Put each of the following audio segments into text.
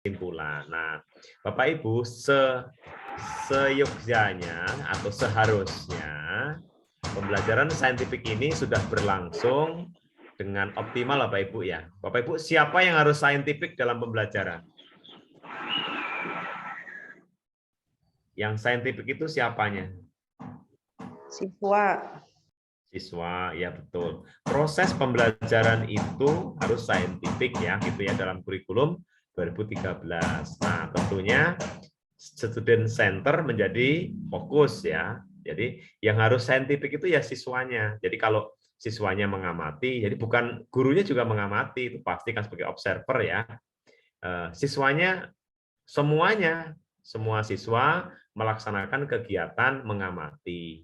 kesimpulan. Nah, Bapak Ibu, seyogyanya atau seharusnya pembelajaran saintifik ini sudah berlangsung dengan optimal, Bapak Ibu ya. Bapak Ibu, siapa yang harus saintifik dalam pembelajaran? Yang saintifik itu siapanya? Siswa. Siswa, ya betul. Proses pembelajaran itu harus saintifik ya, gitu ya dalam kurikulum 2013. Nah, tentunya student center menjadi fokus ya. Jadi yang harus saintifik itu ya siswanya. Jadi kalau siswanya mengamati, jadi bukan gurunya juga mengamati, itu pasti kan sebagai observer ya. Siswanya semuanya, semua siswa melaksanakan kegiatan mengamati.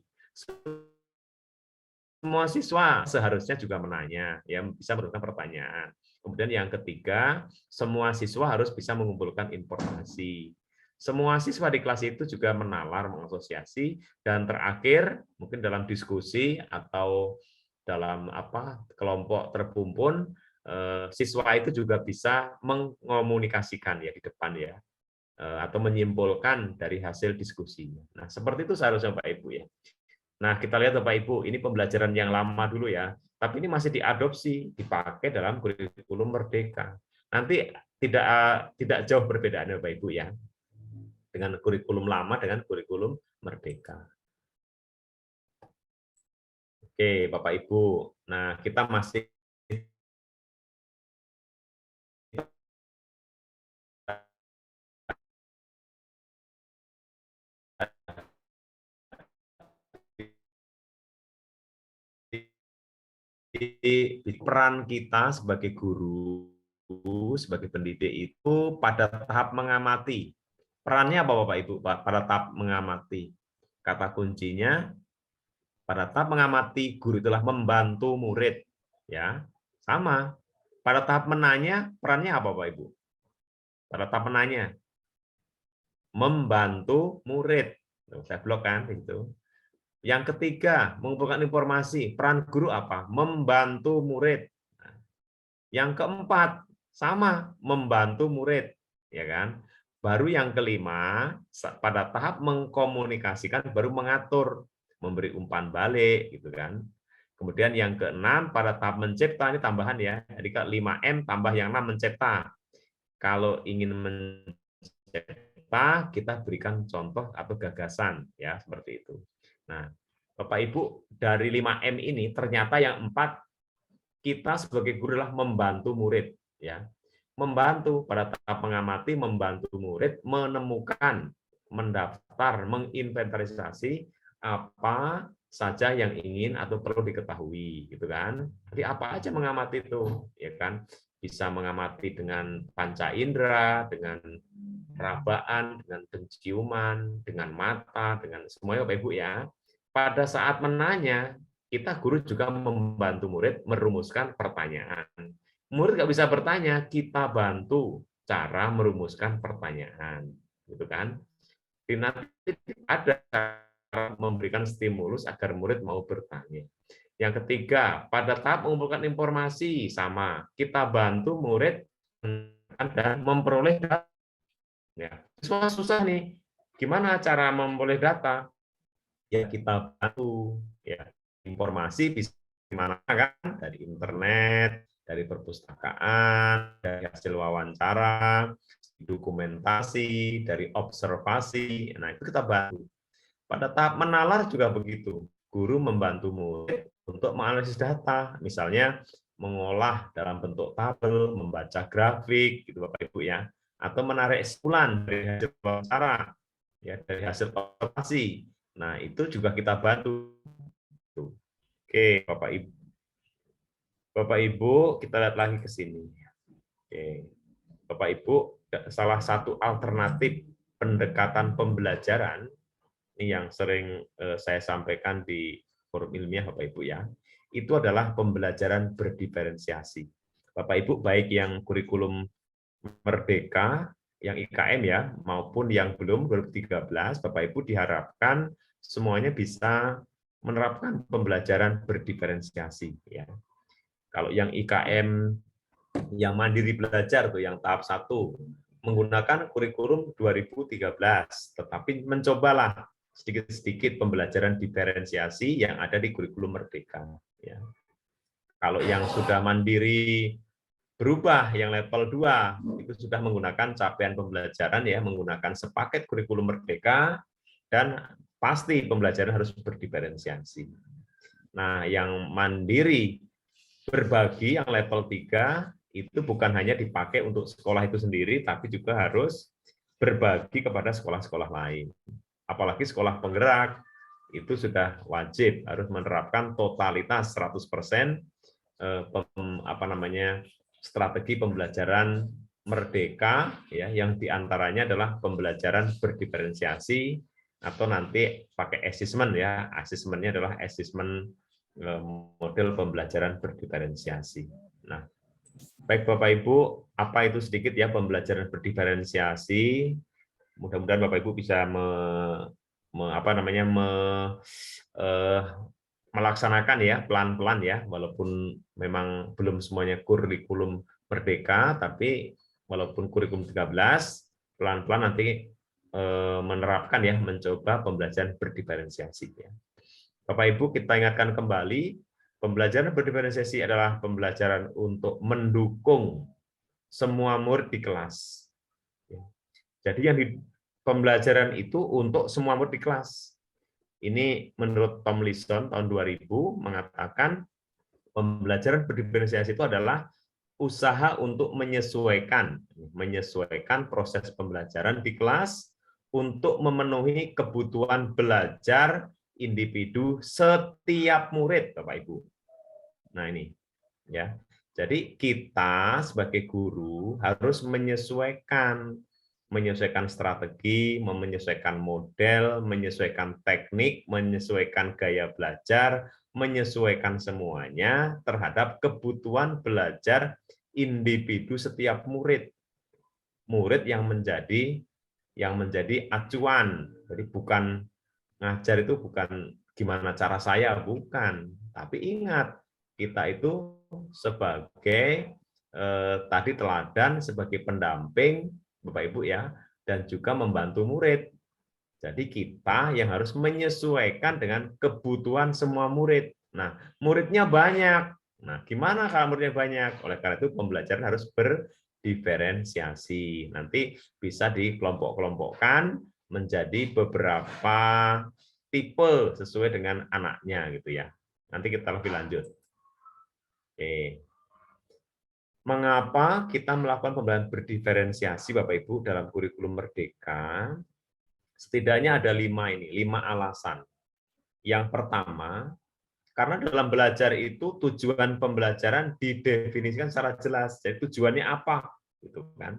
Semua siswa seharusnya juga menanya, ya bisa menentukan pertanyaan. Kemudian yang ketiga, semua siswa harus bisa mengumpulkan informasi. Semua siswa di kelas itu juga menalar, mengasosiasi, dan terakhir mungkin dalam diskusi atau dalam kelompok terkumpul, siswa itu juga bisa mengkomunikasikan ya di depan ya, atau menyimpulkan dari hasil diskusinya. Nah seperti itu seharusnya Pak Ibu ya. Nah, kita lihat Bapak Ibu, ini pembelajaran yang lama dulu ya, tapi ini masih diadopsi, dipakai dalam kurikulum Merdeka. Nanti tidak jauh perbedaannya Bapak Ibu ya, dengan kurikulum lama dengan kurikulum Merdeka. Oke, Bapak Ibu. Nah, kita masih peran kita sebagai guru, sebagai pendidik itu pada tahap mengamati. Perannya apa Bapak Ibu? Pada tahap mengamati. Kata kuncinya pada tahap mengamati, guru itulah membantu murid. Ya, sama. Pada tahap menanya, perannya apa Bapak Ibu? Pada tahap menanya, membantu murid. Saya blok kan itu. Yang ketiga, mengumpulkan informasi. Peran guru apa? Membantu murid. Yang keempat, sama, membantu murid, ya kan? Baru yang kelima, pada tahap mengkomunikasikan, baru mengatur, memberi umpan balik, gitu kan? Kemudian yang keenam, pada tahap mencipta, ini tambahan ya, jadi ke 5M tambah yang 6 mencipta. Kalau ingin mencipta, kita berikan contoh atau gagasan, ya seperti itu. Nah, Bapak Ibu, dari 5M ini ternyata yang 4 kita sebagai guru adalah membantu murid, ya, membantu pada tahap mengamati, membantu murid menemukan, mendaftar, menginventarisasi apa saja yang ingin atau perlu diketahui, gitu kan? Jadi apa aja mengamati itu, ya kan? Bisa mengamati dengan panca indera, dengan perabaan, dengan penciuman, dengan mata, dengan semuanya Bapak Ibu ya. Pada saat menanya, kita guru juga membantu murid merumuskan pertanyaan. Murid nggak bisa bertanya, kita bantu cara merumuskan pertanyaan, gitu kan? Jadi nanti ada cara memberikan stimulus agar murid mau bertanya. Yang ketiga, pada tahap mengumpulkan informasi sama, kita bantu murid dan memperoleh data. Ya, susah nih. Gimana cara memperoleh data? Ya kita bantu ya, informasi bisa di mana kan, dari internet, dari perpustakaan, dari hasil wawancara, dokumentasi, dari observasi. Nah, itu kita bantu. Pada tahap menalar juga begitu. Guru membantu murid untuk menganalisis data, misalnya mengolah dalam bentuk tabel, membaca grafik, gitu Bapak Ibu ya, atau menarik kesimpulan dari hasil wawancara, ya, dari hasil observasi. Nah, itu juga kita bantu. Oke, Bapak Ibu. Bapak Ibu, kita lihat lagi ke sini. Oke. Bapak Ibu, salah satu alternatif pendekatan pembelajaran ini yang sering saya sampaikan di forum ilmiah Bapak Ibu ya, itu adalah pembelajaran berdiferensiasi. Bapak Ibu, baik yang kurikulum Merdeka, yang IKM ya, maupun yang belum 2013, Bapak Ibu diharapkan semuanya bisa menerapkan pembelajaran berdiferensiasi ya. Kalau yang IKM yang mandiri belajar tuh yang tahap 1 menggunakan kurikulum 2013, tetapi mencobalah sedikit-sedikit pembelajaran diferensiasi yang ada di kurikulum Merdeka. Ya. Kalau yang sudah mandiri berubah, yang level 2, itu sudah menggunakan capaian pembelajaran, ya, menggunakan sepaket kurikulum Merdeka, dan pasti pembelajaran harus berdiferensiasi. Nah, yang mandiri berbagi yang level 3 itu bukan hanya dipakai untuk sekolah itu sendiri, tapi juga harus berbagi kepada sekolah-sekolah lain. Apalagi sekolah penggerak, itu sudah wajib harus menerapkan totalitas 100% strategi pembelajaran Merdeka, ya, yang diantaranya adalah pembelajaran berdiferensiasi, atau nanti pakai assessment, ya. Assessment-nya adalah assessment model pembelajaran berdiferensiasi. Nah, baik Bapak Ibu, apa itu sedikit ya pembelajaran berdiferensiasi. Mudah-mudahan Bapak Ibu bisa melaksanakan ya pelan-pelan ya, walaupun memang belum semuanya kurikulum Merdeka, tapi walaupun kurikulum 13, pelan-pelan nanti menerapkan ya, mencoba pembelajaran berdiferensiasi ya. Bapak Ibu, kita ingatkan kembali, pembelajaran berdiferensiasi adalah pembelajaran untuk mendukung semua murid di kelas. Jadi yang di pembelajaran itu untuk semua murid di kelas. Ini menurut Tomlinson tahun 2000 mengatakan pembelajaran berdiferensiasi itu adalah usaha untuk menyesuaikan proses pembelajaran di kelas untuk memenuhi kebutuhan belajar individu setiap murid, Bapak Ibu. Nah, ini ya. Jadi kita sebagai guru harus menyesuaikan strategi, menyesuaikan model, menyesuaikan teknik, menyesuaikan gaya belajar, menyesuaikan semuanya terhadap kebutuhan belajar individu setiap murid. Murid yang menjadi acuan. Jadi bukan ngajar itu bukan gimana cara saya, bukan. Tapi ingat, kita itu sebagai tadi teladan, sebagai pendamping Bapak Ibu ya, dan juga membantu murid. Jadi kita yang harus menyesuaikan dengan kebutuhan semua murid. Nah, muridnya banyak. Nah, gimana kalau muridnya banyak? Oleh karena itu pembelajaran harus berdiferensiasi. Nanti bisa dikelompok-kelompokkan menjadi beberapa tipe sesuai dengan anaknya gitu ya. Nanti kita lebih lanjut. Oke. Mengapa kita melakukan pembelajaran berdiferensiasi Bapak Ibu dalam kurikulum Merdeka? Setidaknya ada 5 alasan. Yang pertama, karena dalam belajar itu tujuan pembelajaran didefinisikan secara jelas. Jadi tujuannya apa? Gitu kan.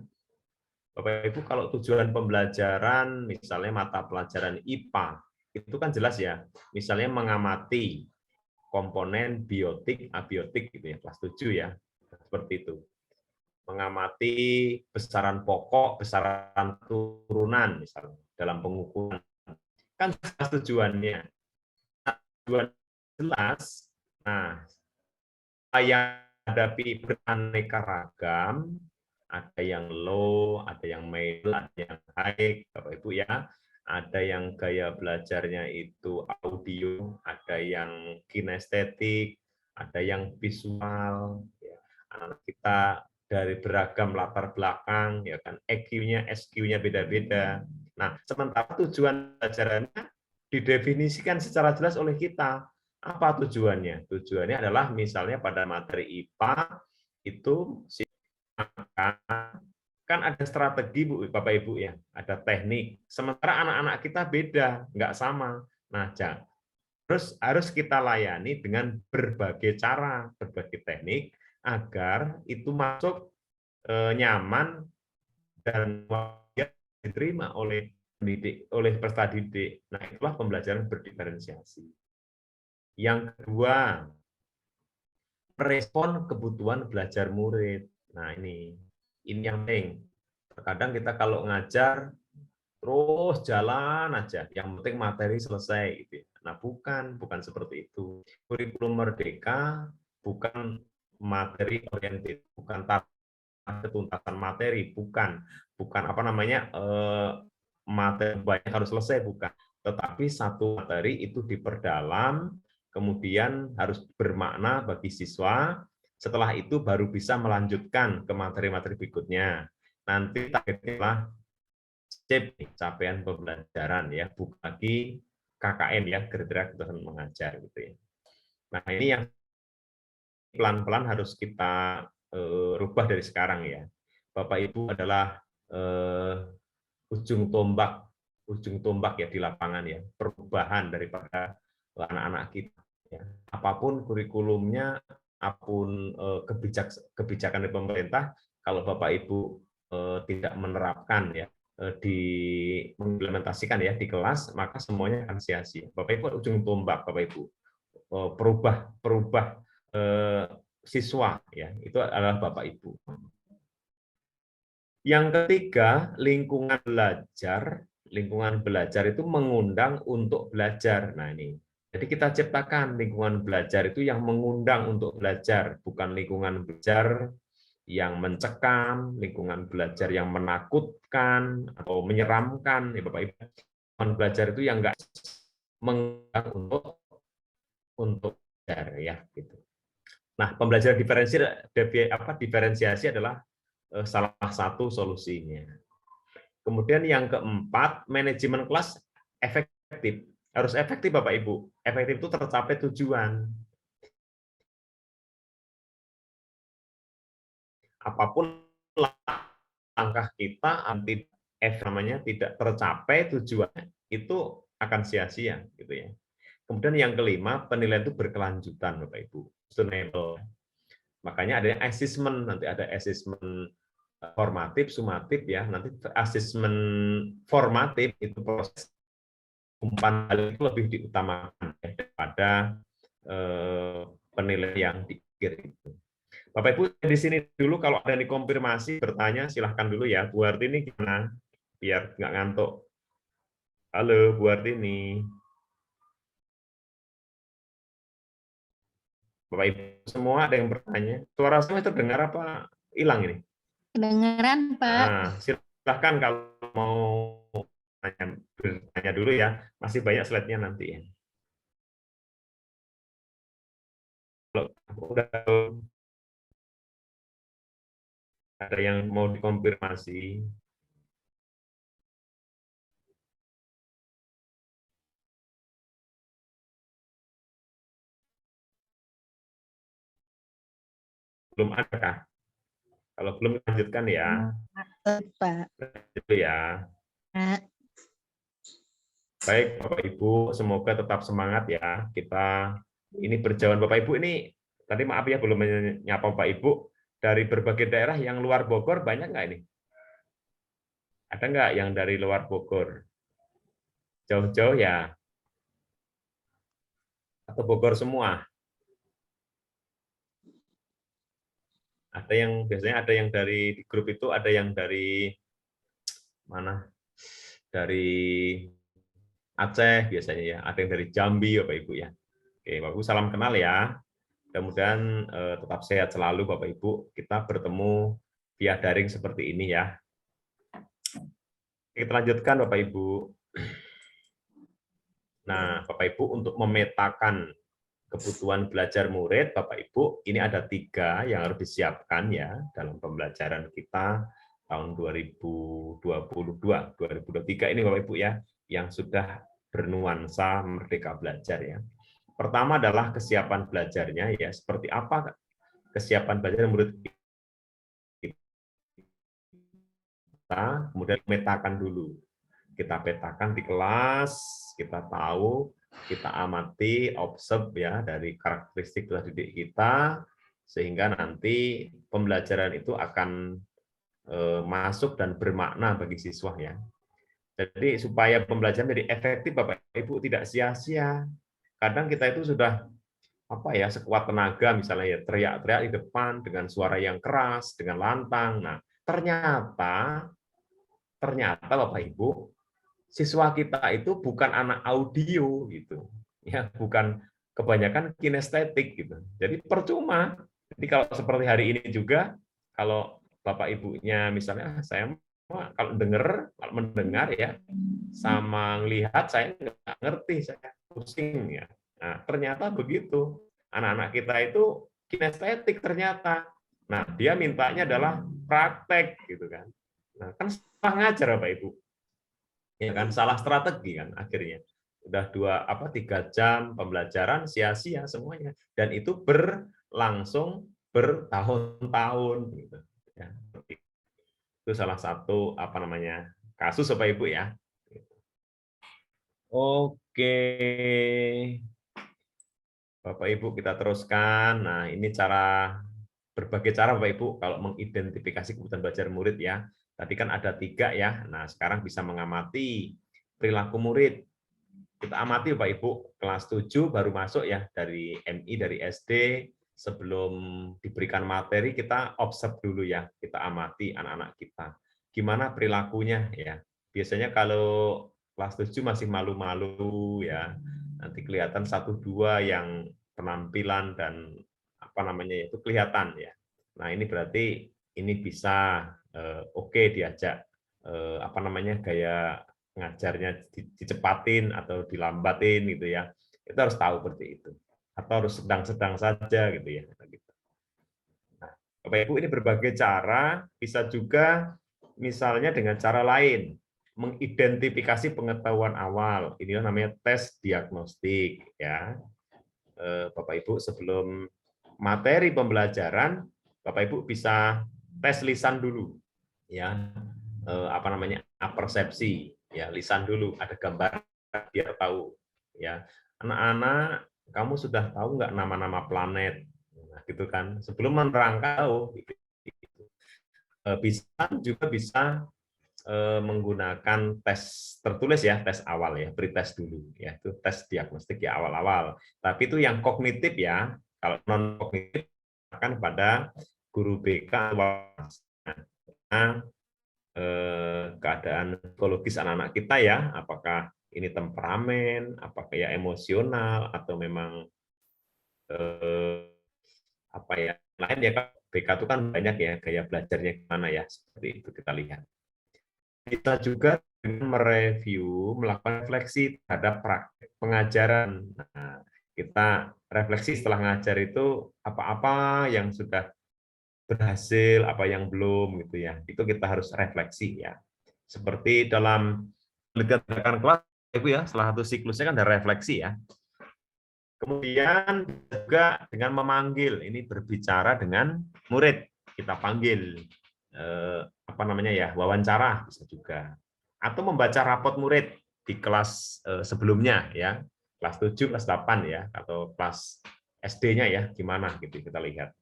Bapak Ibu, kalau tujuan pembelajaran misalnya mata pelajaran IPA, itu kan jelas ya. Misalnya mengamati komponen biotik, abiotik gitu ya, kelas 7 ya. Seperti itu. Mengamati besaran pokok, besaran turunan misalnya dalam pengukuran. Kan jelas tujuannya. Tujuan jelas. Nah, yang hadapi beraneka ragam, ada yang low, ada yang middle, ada yang high, Bapak Ibu ya. Ada yang gaya belajarnya itu audio, ada yang kinestetik, ada yang visual. Ya. Anak kita dari beragam latar belakang, ya kan, EQ-nya, SQ-nya beda-beda. Nah, sementara tujuan pelajarannya didefinisikan secara jelas oleh kita. Apa tujuannya? Tujuannya adalah misalnya pada materi IPA itu kan ada strategi Bu, Bapak Ibu ya, ada teknik. Sementara anak-anak kita beda, nggak sama. Nah, terus harus kita layani dengan berbagai cara, berbagai teknik agar itu masuk nyaman dan diterima oleh pendidik, oleh peserta didik. Nah, itulah pembelajaran berdiferensiasi. Yang kedua, merespon kebutuhan belajar murid. Nah, ini yang penting. Terkadang kita kalau ngajar terus jalan aja, yang penting materi selesai gitu. Nah, bukan seperti itu. Kurikulum Merdeka bukan materi oriented, bukan ketuntasan materi, bukan apa namanya materi banyak harus selesai, bukan. Tetapi satu materi itu diperdalam, kemudian harus bermakna bagi siswa. Setelah itu baru bisa melanjutkan ke materi-materi berikutnya. Nanti targetnya adalah capaian pembelajaran ya, bukan lagi KKM ya, kriteria keterampilan mengajar gitu ya. Nah, ini yang pelan-pelan harus kita rubah dari sekarang ya. Bapak Ibu adalah ujung tombak ya di lapangan ya, perubahan daripada anak-anak kita ya. Apapun kurikulumnya, apapun kebijakan dari pemerintah, kalau Bapak Ibu tidak menerapkan ya, mengimplementasikan ya di kelas, maka semuanya akan sia-sia. Bapak Ibu ujung tombak, Bapak Ibu perubah siswa ya, itu adalah Bapak Ibu. Yang ketiga, lingkungan belajar. Lingkungan belajar itu mengundang untuk belajar. Nah ini, jadi kita ciptakan lingkungan belajar itu yang mengundang untuk belajar, bukan lingkungan belajar yang mencekam, lingkungan belajar yang menakutkan atau menyeramkan. Ya Bapak Ibu, lingkungan belajar itu yang enggak mengundang untuk belajar ya gitu. Nah, pembelajaran diferensiasi adalah salah satu solusinya. Kemudian yang keempat, manajemen kelas efektif. Harus efektif Bapak Ibu. Efektif itu tercapai tujuan. Apapun langkah kita namanya tidak tercapai tujuannya, itu akan sia-sia gitu ya. Kemudian yang kelima, penilaian itu berkelanjutan Bapak Ibu. Sustainable. Makanya ada asesmen, nanti ada asesmen formatif, sumatif ya. Nanti asesmen formatif itu proses umpan balik itu lebih diutamakan daripada penilaian yang diakhir itu. Bapak Ibu di sini dulu, kalau ada yang dikonfirmasi bertanya silahkan dulu ya. Bu Hartini gimana? Biar nggak ngantuk. Halo Bu Hartini. Bapak Ibu semua ada yang bertanya. Suara saya terdengar apa hilang ini? Kedengaran, Pak. Nah, silahkan kalau mau bertanya dulu ya. Masih banyak slide-nya nanti ya. Kalau udah ada yang mau dikonfirmasi. Belum ada kah? Kalau belum lanjutkan ya. Pak. Itu ya. Baik Bapak Ibu, semoga tetap semangat ya. Kita ini berjauhan Bapak Ibu ini, tadi maaf ya belum menyapa Bapak Ibu, dari berbagai daerah yang luar Bogor banyak nggak ini? Ada nggak yang dari luar Bogor? Jauh-jauh ya? Atau Bogor semua? Ada yang biasanya ada yang dari di grup itu, ada yang dari mana? Dari Aceh biasanya ya, ada yang dari Jambi Bapak Ibu ya. Oke, Bapak Ibu salam kenal ya. Mudah-mudahan tetap sehat selalu Bapak Ibu. Kita bertemu via daring seperti ini ya. Kita lanjutkan Bapak Ibu. Nah, Bapak Ibu untuk memetakan kebutuhan belajar murid, Bapak Ibu, ini ada 3 yang harus disiapkan ya dalam pembelajaran kita tahun 2022, 2023 ini Bapak Ibu ya, yang sudah bernuansa Merdeka Belajar ya. Pertama adalah kesiapan belajarnya ya, seperti apa kesiapan belajar murid kita, kemudian petakan dulu. Kita petakan di kelas, kita tahu, kita amati, observe ya dari karakteristik peserta didik kita, sehingga nanti pembelajaran itu akan masuk dan bermakna bagi siswa ya. Jadi supaya pembelajaran jadi efektif Bapak Ibu tidak sia-sia. Kadang kita itu sudah sekuat tenaga misalnya ya teriak-teriak di depan dengan suara yang keras, dengan lantang. Nah, ternyata Bapak Ibu, siswa kita itu bukan anak audio gitu. Ya, bukan kebanyakan kinestetik gitu. Jadi percuma. Jadi kalau seperti hari ini juga kalau Bapak Ibunya misalnya saya kalau mendengar ya sama ngelihat saya nggak ngerti, saya pusing ya. Nah, ternyata begitu. Anak-anak kita itu kinestetik ternyata. Nah, dia mintanya adalah praktek gitu kan. Nah, kan salah ngajar Bapak Ibu. Ya kan, salah strategi kan akhirnya. Udah 3 jam pembelajaran sia-sia semuanya dan itu berlangsung bertahun-tahun gitu. Ya, itu salah satu kasus Bapak Ibu ya. Oke. Bapak Ibu kita teruskan. Nah, ini berbagai cara Bapak Ibu kalau mengidentifikasi kebutuhan belajar murid ya. Tadi kan ada 3 ya. Nah, sekarang bisa mengamati perilaku murid. Kita amati Bapak Ibu, kelas 7 baru masuk ya dari MI, dari SD. Sebelum diberikan materi, kita observe dulu ya. Kita amati anak-anak kita. Gimana perilakunya ya. Biasanya kalau kelas 7 masih malu-malu ya. Nanti kelihatan 1-2 yang penampilan dan itu kelihatan ya. Nah, ini berarti ini bisa oke diajak gaya ngajarnya dicepatin atau dilambatin gitu ya. Kita harus tahu seperti itu. Atau harus sedang-sedang saja gitu ya. Nah, Bapak Ibu ini berbagai cara, bisa juga misalnya dengan cara lain, mengidentifikasi pengetahuan awal. Ini namanya tes diagnostik ya. Bapak Ibu sebelum materi pembelajaran, Bapak Ibu bisa tes lisan dulu ya. Persepsi ya, lisan dulu, ada gambar biar tahu ya. Anak-anak, kamu sudah tahu nggak nama-nama planet? Nah, gitu kan. Sebelum menerangkan tahu gitu. Bisa juga bisa menggunakan tes tertulis ya, tes awal ya, pretest dulu ya, itu tes diagnostik ya awal-awal. Tapi itu yang kognitif ya, kalau non kognitif akan pada guru BK keadaan psikologis anak-anak kita ya, apakah ini temperamen, apakah ya emosional atau memang lain ya, BK itu kan banyak ya gaya belajarnya gimana ya, seperti itu kita lihat. Kita juga mereview, melakukan refleksi terhadap praktek pengajaran. Nah, kita refleksi setelah ngajar itu apa-apa yang sudah berhasil, apa yang belum gitu ya. Itu kita harus refleksi ya. Seperti dalam pendidikan kelas Ibu ya, salah satu siklusnya kan ada refleksi ya. Kemudian juga dengan memanggil, ini berbicara dengan murid, kita panggil wawancara bisa juga, atau membaca rapot murid di kelas sebelumnya ya, kelas 7, kelas 8 ya, atau kelas SD-nya ya, gimana gitu kita lihat.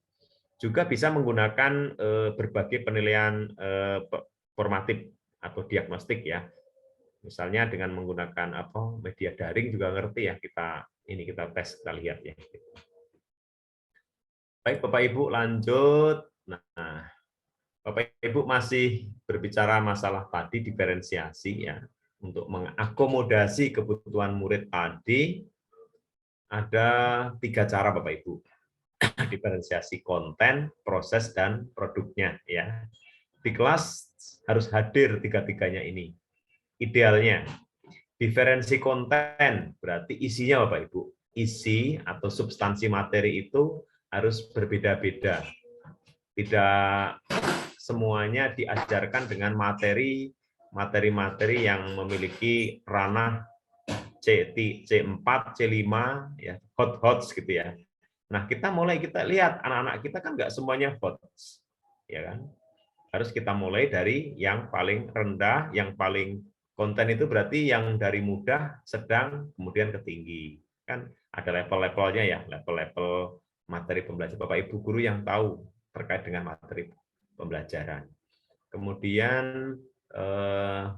Juga bisa menggunakan berbagai penilaian formatif atau diagnostik ya. Misalnya dengan menggunakan media daring juga ngerti ya, kita tes, kita lihat ya. Baik Bapak Ibu, lanjut. Nah, Bapak Ibu masih berbicara masalah tadi diferensiasi ya, untuk mengakomodasi kebutuhan murid tadi ada 3 cara Bapak Ibu. Diferensiasi konten, proses dan produknya ya. Di kelas harus hadir 3-tiganya ini. Idealnya diferensi konten berarti isinya Bapak Ibu. Isi atau substansi materi itu harus berbeda-beda. Tidak semuanya diajarkan dengan materi-materi yang memiliki ranah C4, C5 ya, hot gitu ya. Nah, kita lihat anak-anak kita kan nggak semuanya hot. Ya kan? Harus kita mulai dari yang paling rendah, yang paling konten itu berarti yang dari mudah, sedang, kemudian ke tinggi. Kan ada level-levelnya ya, level-level materi pembelajaran. Bapak Ibu guru yang tahu terkait dengan materi pembelajaran. Kemudian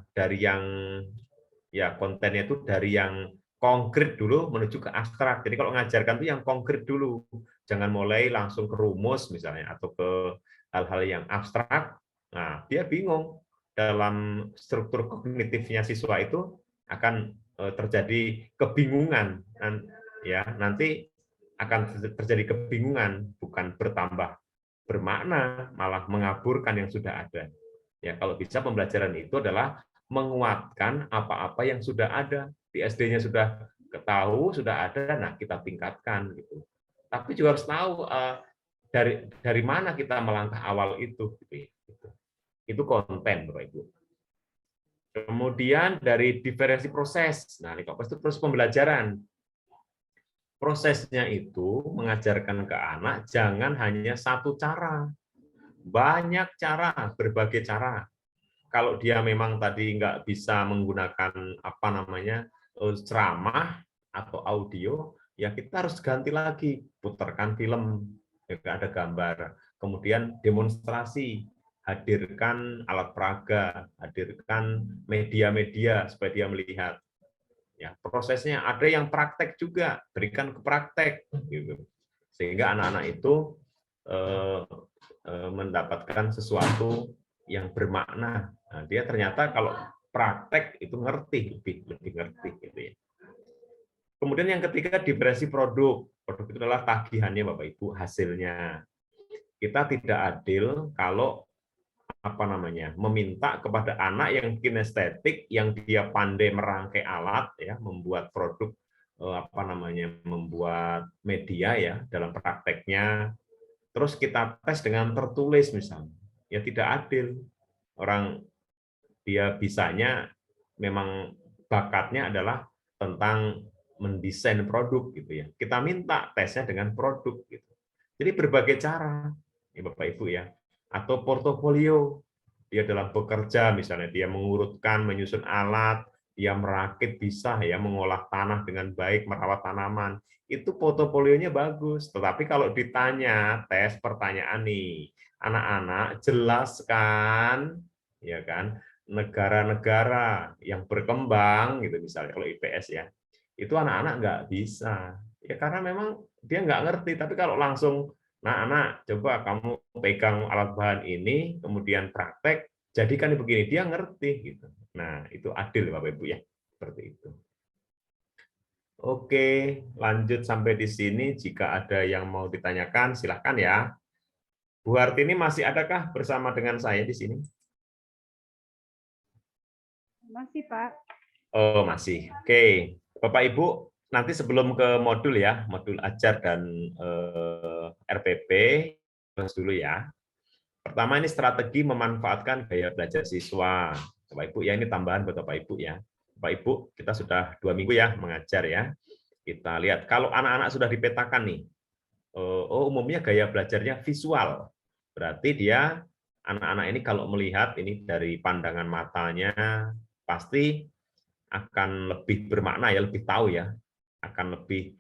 dari yang kontennya itu dari yang konkret dulu menuju ke abstrak. Jadi kalau mengajarkan itu yang konkret dulu. Jangan mulai langsung ke rumus misalnya atau ke hal-hal yang abstrak. Nah, dia bingung dalam struktur kognitifnya siswa itu akan terjadi kebingungan ya, nanti akan terjadi kebingungan bukan bertambah bermakna, malah mengaburkan yang sudah ada. Ya, kalau bisa pembelajaran itu adalah menguatkan apa-apa yang sudah ada. Di SD-nya sudah ketahui, sudah ada, nah kita tingkatkan gitu. Tapi juga harus tahu dari mana kita melangkah awal itu gitu. Itu konten, Bapak Ibu. Kemudian dari diferensi proses. Nah, itu proses pembelajaran. Prosesnya itu mengajarkan ke anak jangan hanya satu cara. Banyak cara, berbagai cara. Kalau dia memang tadi nggak bisa menggunakan apa namanya ceramah atau audio, ya kita harus ganti lagi, putarkan film, ya ada gambar, kemudian demonstrasi, hadirkan alat peraga, hadirkan media-media supaya dia melihat. Ya, prosesnya ada yang praktek juga, berikan ke praktek, gitu. Sehingga anak-anak itu mendapatkan sesuatu yang bermakna. Nah, dia ternyata kalau praktek itu ngerti, lebih ngerti gitu ya. Kemudian yang ketiga diferensi produk. Produk itu adalah tagihannya Bapak Ibu, hasilnya. Kita tidak adil kalau apa namanya meminta kepada anak yang kinestetik, yang dia pandai merangkai alat, ya, membuat produk apa namanya membuat media ya dalam prakteknya. Terus kita tes dengan tertulis misalnya, ya tidak adil. Orang dia bisanya memang bakatnya adalah tentang mendesain produk gitu ya. Kita minta tesnya dengan produk gitu. Jadi berbagai cara, ya Bapak Ibu ya. Atau portofolio, dia dalam bekerja misalnya dia mengurutkan, menyusun alat, dia merakit bisa ya mengolah tanah dengan baik, merawat tanaman. Itu portofolionya bagus. Tetapi kalau ditanya tes pertanyaan nih, anak-anak jelaskan ya kan negara-negara yang berkembang gitu misalnya kalau IPS ya itu anak-anak nggak bisa ya karena memang dia nggak ngerti. Tapi kalau langsung nah anak coba kamu pegang alat bahan ini kemudian praktek jadikan begini, dia ngerti gitu. Nah itu adil Bapak Ibu ya, seperti itu. Oke, lanjut sampai di sini. Jika ada yang mau ditanyakan silahkan ya. Bu Hartini masih adakah bersama dengan saya di sini? Masih, Pak. Oh, masih. Oke. Bapak Ibu, nanti sebelum ke modul ya, modul ajar dan RPP, terus dulu ya. Pertama ini strategi memanfaatkan gaya belajar siswa. Bapak Ibu ya, ini tambahan buat Bapak Ibu ya. Bapak Ibu, kita sudah 2 minggu ya mengajar ya. Kita lihat, kalau anak-anak sudah dipetakan nih, oh umumnya gaya belajarnya visual. Berarti dia, anak-anak ini kalau melihat ini dari pandangan matanya, pasti akan lebih bermakna ya, lebih tahu ya, akan lebih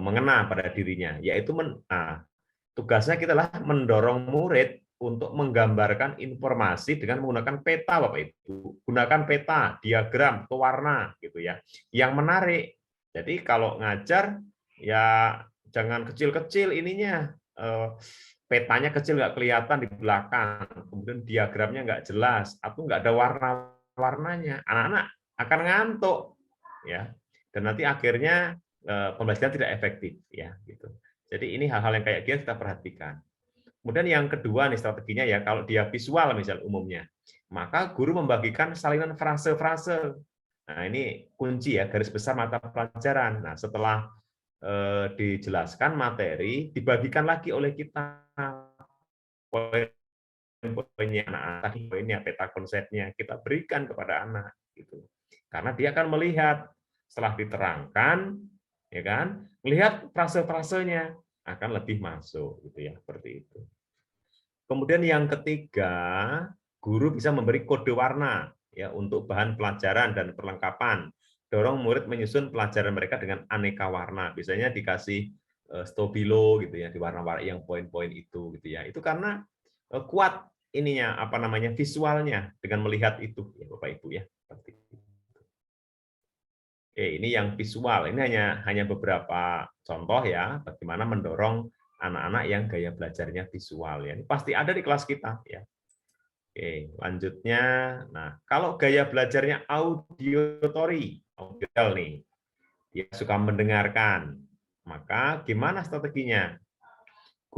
mengena pada dirinya, yaitu tugasnya kita adalah mendorong murid untuk menggambarkan informasi dengan menggunakan peta Bapak Ibu. Gunakan peta, diagram, pewarna gitu ya. Yang menarik. Jadi kalau ngajar ya jangan kecil-kecil ininya, petanya kecil nggak kelihatan di belakang, kemudian diagramnya nggak jelas atau nggak ada warna-warnanya. Anak-anak akan ngantuk ya. Dan nanti akhirnya pembelajaran tidak efektif ya gitu. Jadi ini hal-hal yang kayak gini kita perhatikan. Kemudian yang kedua nih strateginya ya, kalau dia visual misal umumnya, maka guru membagikan salinan frase-frase. Nah ini kunci ya, garis besar mata pelajaran. Nah setelah dijelaskan materi, dibagikan lagi oleh kita poin-poinnya anak-anak, tadi poinnya peta konsepnya kita berikan kepada anak gitu. Karena dia akan melihat setelah diterangkan, ya kan, melihat frase-frasenya akan lebih masuk gitu ya, seperti itu. Kemudian yang ketiga, guru bisa memberi kode warna ya untuk bahan pelajaran dan perlengkapan. Dorong murid menyusun pelajaran mereka dengan aneka warna. Biasanya dikasih stabilo gitu ya, di warna-warna yang poin-poin itu gitu ya. Itu karena kuat ininya apa namanya visualnya dengan melihat itu ya Bapak Ibu ya. Seperti itu. Oke, ini yang visual. Ini hanya beberapa contoh ya bagaimana mendorong anak-anak yang gaya belajarnya visual ya. Ini pasti ada di kelas kita ya. Oke, lanjutnya. Nah, kalau gaya belajarnya auditory, audial nih. Dia suka mendengarkan. Maka gimana strateginya?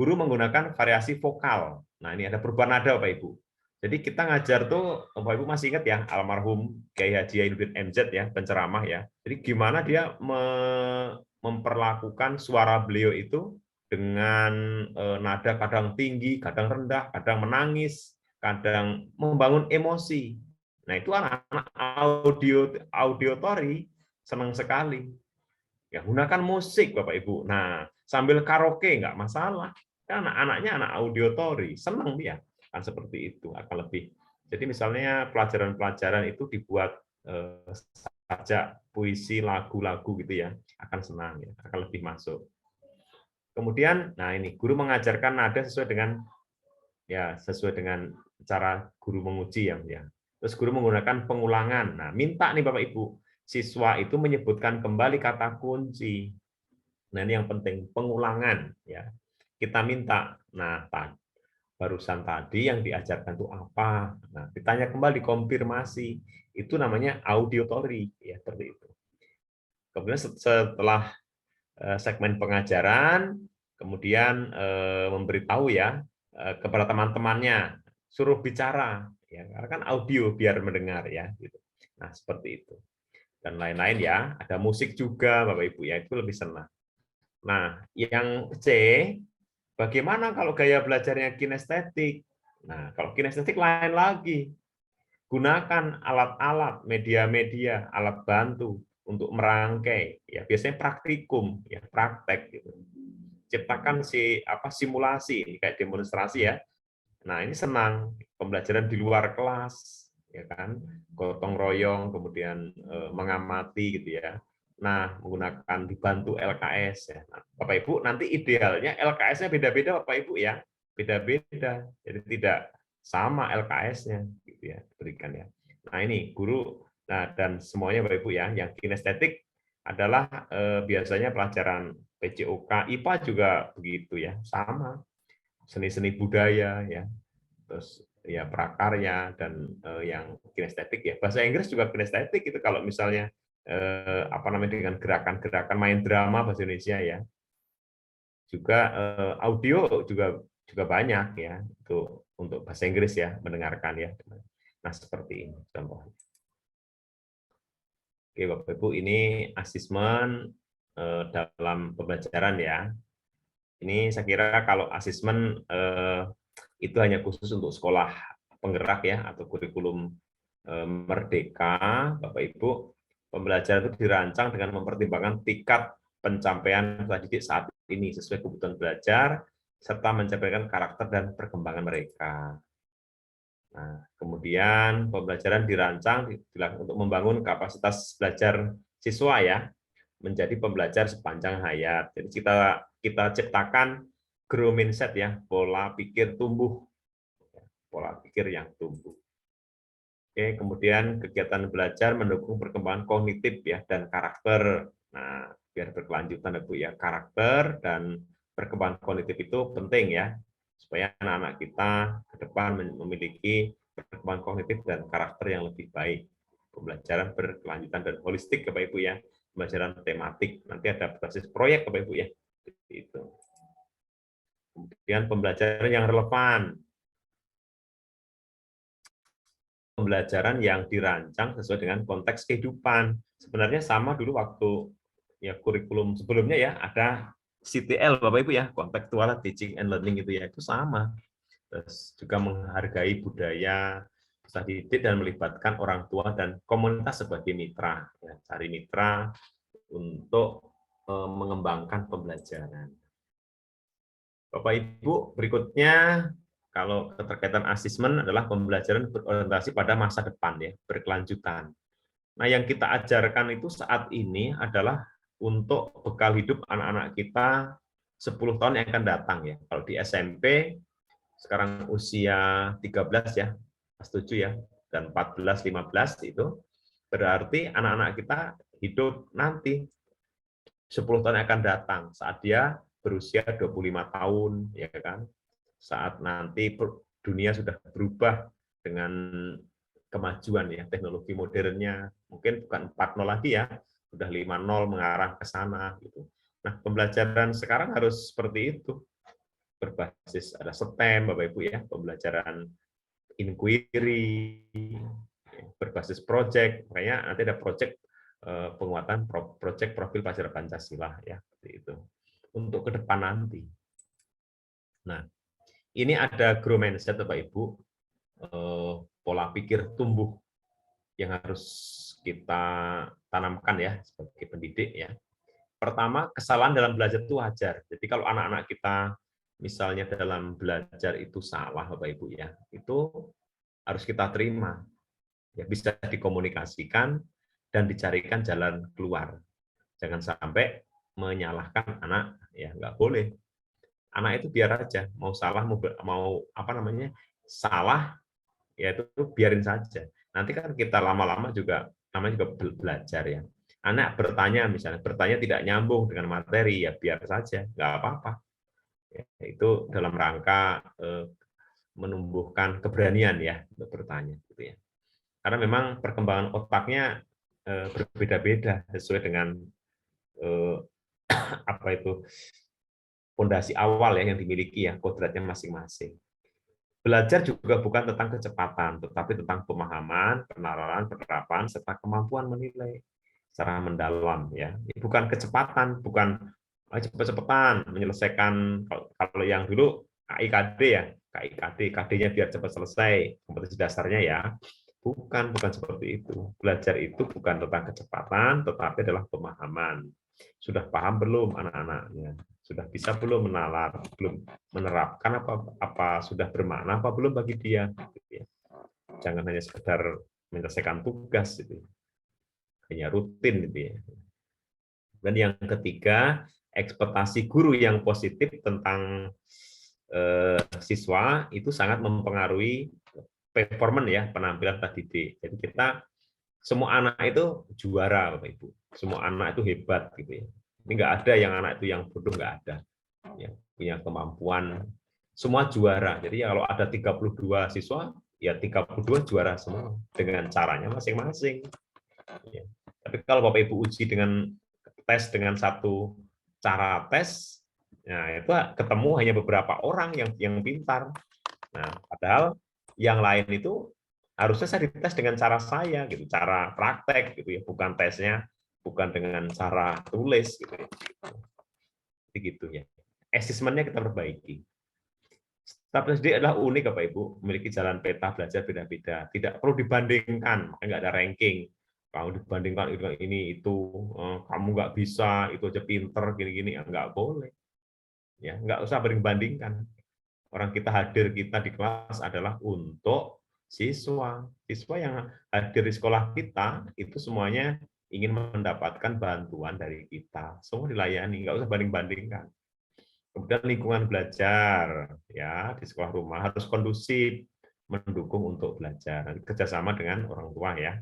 guru menggunakan variasi vokal. Nah, ini ada perubahan nada Bapak Ibu. Jadi kita ngajar tuh, Bapak Ibu masih ingat ya, almarhum Kiai Haji Ainuddin MZ ya, penceramah ya. Jadi gimana dia memperlakukan suara beliau itu dengan nada kadang tinggi, kadang rendah, kadang menangis, kadang membangun emosi. Nah, itu anak-anak audiotori senang sekali. Ya, gunakan musik Bapak Ibu. Nah, sambil karaoke nggak masalah. Kan anak-anaknya anak audiotori, senang dia. Kan seperti itu, akan lebih. Jadi misalnya pelajaran-pelajaran itu dibuat saja puisi, lagu-lagu gitu ya, akan senang ya, akan lebih masuk. Kemudian, nah ini guru mengajarkan nada sesuai dengan cara guru menguji ya. Terus guru menggunakan pengulangan. Nah, minta nih Bapak Ibu, siswa itu menyebutkan kembali kata kunci. Nah, ini yang penting, pengulangan ya. Kita minta. Nah, barusan tadi yang diajarkan itu apa? Nah, ditanya kembali, konfirmasi. Itu namanya auditory ya, seperti itu. Kemudian setelah segmen pengajaran, kemudian memberitahu ya kepada teman-temannya, suruh bicara ya, karena kan audio biar mendengar ya gitu. Nah, seperti itu. Dan lain-lain ya, ada musik juga Bapak Ibu ya, itu lebih senang. Nah, yang C, bagaimana kalau gaya belajarnya kinestetik? Nah, kalau kinestetik lain lagi. Gunakan alat-alat, media-media, alat bantu untuk merangkai. Ya, biasanya praktikum, ya, praktek gitu. Ciptakan simulasi kayak demonstrasi ya. Nah, ini senang pembelajaran di luar kelas ya kan, gotong royong, kemudian mengamati gitu ya. Nah, menggunakan dibantu LKS ya. Nah, Bapak Ibu nanti idealnya LKS-nya beda-beda Bapak Ibu ya. Beda-beda. Jadi tidak sama LKS-nya gitu ya, berikan ya. Nah, ini guru dan semuanya Bapak Ibu ya, yang kinestetik adalah biasanya pelajaran PJOK, IPA juga begitu ya, sama. Seni-seni budaya ya. Terus ya prakarya dan yang kinestetik ya. Bahasa Inggris juga kinestetik itu kalau misalnya dengan gerakan-gerakan main drama bahasa Indonesia ya. Juga audio juga banyak ya itu untuk bahasa Inggris ya, mendengarkan ya. Nah, seperti ini contohnya. Oke, Bapak Ibu, ini asesmen dalam pembelajaran ya. Ini saya kira kalau asesmen itu hanya khusus untuk sekolah penggerak ya atau kurikulum merdeka, Bapak Ibu. Pembelajaran itu dirancang dengan mempertimbangkan tingkat pencapaian peserta didik saat ini sesuai kebutuhan belajar serta mencapai karakter dan perkembangan mereka. Nah, kemudian pembelajaran dirancang untuk membangun kapasitas belajar siswa ya, menjadi pembelajar sepanjang hayat. Jadi kita ciptakan grow mindset ya, pola pikir tumbuh. Pola pikir yang tumbuh. Oke, kemudian kegiatan belajar mendukung perkembangan kognitif ya dan karakter. Nah, biar berkelanjutan Bu ya, karakter dan perkembangan kognitif itu penting ya, supaya anak-anak kita ke depan memiliki perkembangan kognitif dan karakter yang lebih baik. Pembelajaran berkelanjutan dan holistik Bapak Ibu ya, pembelajaran tematik. Nanti ada basis proyek Bapak Ibu ya. Itu. Kemudian pembelajaran yang relevan. Pembelajaran yang dirancang sesuai dengan konteks kehidupan. Sebenarnya sama dulu waktu ya kurikulum sebelumnya ya, ada CTL Bapak Ibu ya, contextual teaching and learning itu ya, itu sama. Terus juga menghargai budaya peserta didik dan melibatkan orang tua dan komunitas sebagai mitra, ya, cari mitra untuk mengembangkan pembelajaran. Bapak Ibu, berikutnya kalau keterkaitan asesmen adalah pembelajaran berorientasi pada masa depan ya, berkelanjutan. Nah, yang kita ajarkan itu saat ini adalah untuk bekal hidup anak-anak kita 10 tahun yang akan datang ya. Kalau di SMP sekarang usia 13 ya, kelas 7 ya, dan 14 15 itu berarti anak-anak kita hidup nanti 10 tahun yang akan datang saat dia berusia 25 tahun ya kan. Saat nanti dunia sudah berubah dengan kemajuan ya, teknologi modernnya, mungkin bukan 4.0 lagi ya, sudah 5.0 mengarah ke sana gitu. Nah, pembelajaran sekarang harus seperti itu. berbasis ada STEM, Bapak Ibu ya, pembelajaran inquiry, berbasis project, makanya nanti ada project penguatan project profil pelajar Pancasila ya, seperti itu. Untuk ke depan nanti. Nah, ini ada grow mindset Bapak Ibu, pola pikir tumbuh yang harus kita tanamkan ya sebagai pendidik ya. Pertama, kesalahan dalam belajar itu wajar. Jadi kalau anak-anak kita misalnya dalam belajar itu salah Bapak Ibu ya, itu harus kita terima. Ya, bisa dikomunikasikan dan dicarikan jalan keluar. Jangan sampai menyalahkan anak, ya nggak boleh. Anak itu biar aja, mau salah mau apa namanya salah, ya itu biarin saja. Nanti kan kita lama-lama juga namanya juga belajar ya. Anak bertanya misalnya, bertanya tidak nyambung dengan materi, ya biar saja, nggak apa-apa. Ya, itu dalam rangka menumbuhkan keberanian ya untuk bertanya, gitu ya. Karena memang perkembangan otaknya berbeda-beda sesuai dengan apa itu fondasi awal ya yang dimiliki ya kodratnya masing-masing. Belajar juga bukan tentang kecepatan, tetapi tentang pemahaman, penalaran, penerapan, serta kemampuan menilai secara mendalam ya. Bukan kecepatan, bukan cepat-cepatan menyelesaikan. Kalau yang dulu KIKD ya, KD-nya biar cepat selesai, kompetensi dasarnya ya. Bukan seperti itu. Belajar itu bukan tentang kecepatan, tetapi adalah pemahaman. Sudah paham belum anak-anaknya? Sudah bisa belum menalar, belum menerapkan apa sudah bermakna apa belum bagi dia? Jangan hanya sekedar menyelesaikan tugas, gitu. Hanya rutin, gitu ya. Dan yang ketiga, ekspektasi guru yang positif tentang siswa itu sangat mempengaruhi performance ya penampilan tadi. Jadi kita semua anak itu juara Bapak Ibu. Semua anak itu hebat gitu ya. Ini nggak ada yang anak itu yang bodoh, nggak ada. Ya, punya kemampuan semua juara. Jadi kalau ada 32 siswa, ya 32 juara semua dengan caranya masing-masing. Ya. Tapi kalau Bapak Ibu uji dengan tes dengan satu cara tes, nah itu ketemu hanya beberapa orang yang pintar. Nah, padahal yang lain itu harusnya saya dites dengan cara saya gitu, cara praktek gitu ya, bukan tesnya bukan dengan cara tulis gitu ya. Jadi gitu ya. Asesmennya kita perbaiki. Setiap SD adalah unik Bapak Ibu, memiliki jalan peta belajar beda-beda. Tidak perlu dibandingkan, nggak ada ranking. Kalau dibandingkan ini itu, kamu nggak bisa, itu aja pinter, gini-gini, ya nggak boleh. Ya, nggak usah banding-bandingkan. Orang kita hadir kita di kelas adalah untuk siswa. Siswa yang hadir di sekolah kita itu semuanya ingin mendapatkan bantuan dari kita. Semua dilayani, nggak usah banding-bandingkan. Kemudian lingkungan belajar ya di sekolah rumah harus kondusif, mendukung untuk belajar, kerjasama dengan orang tua ya.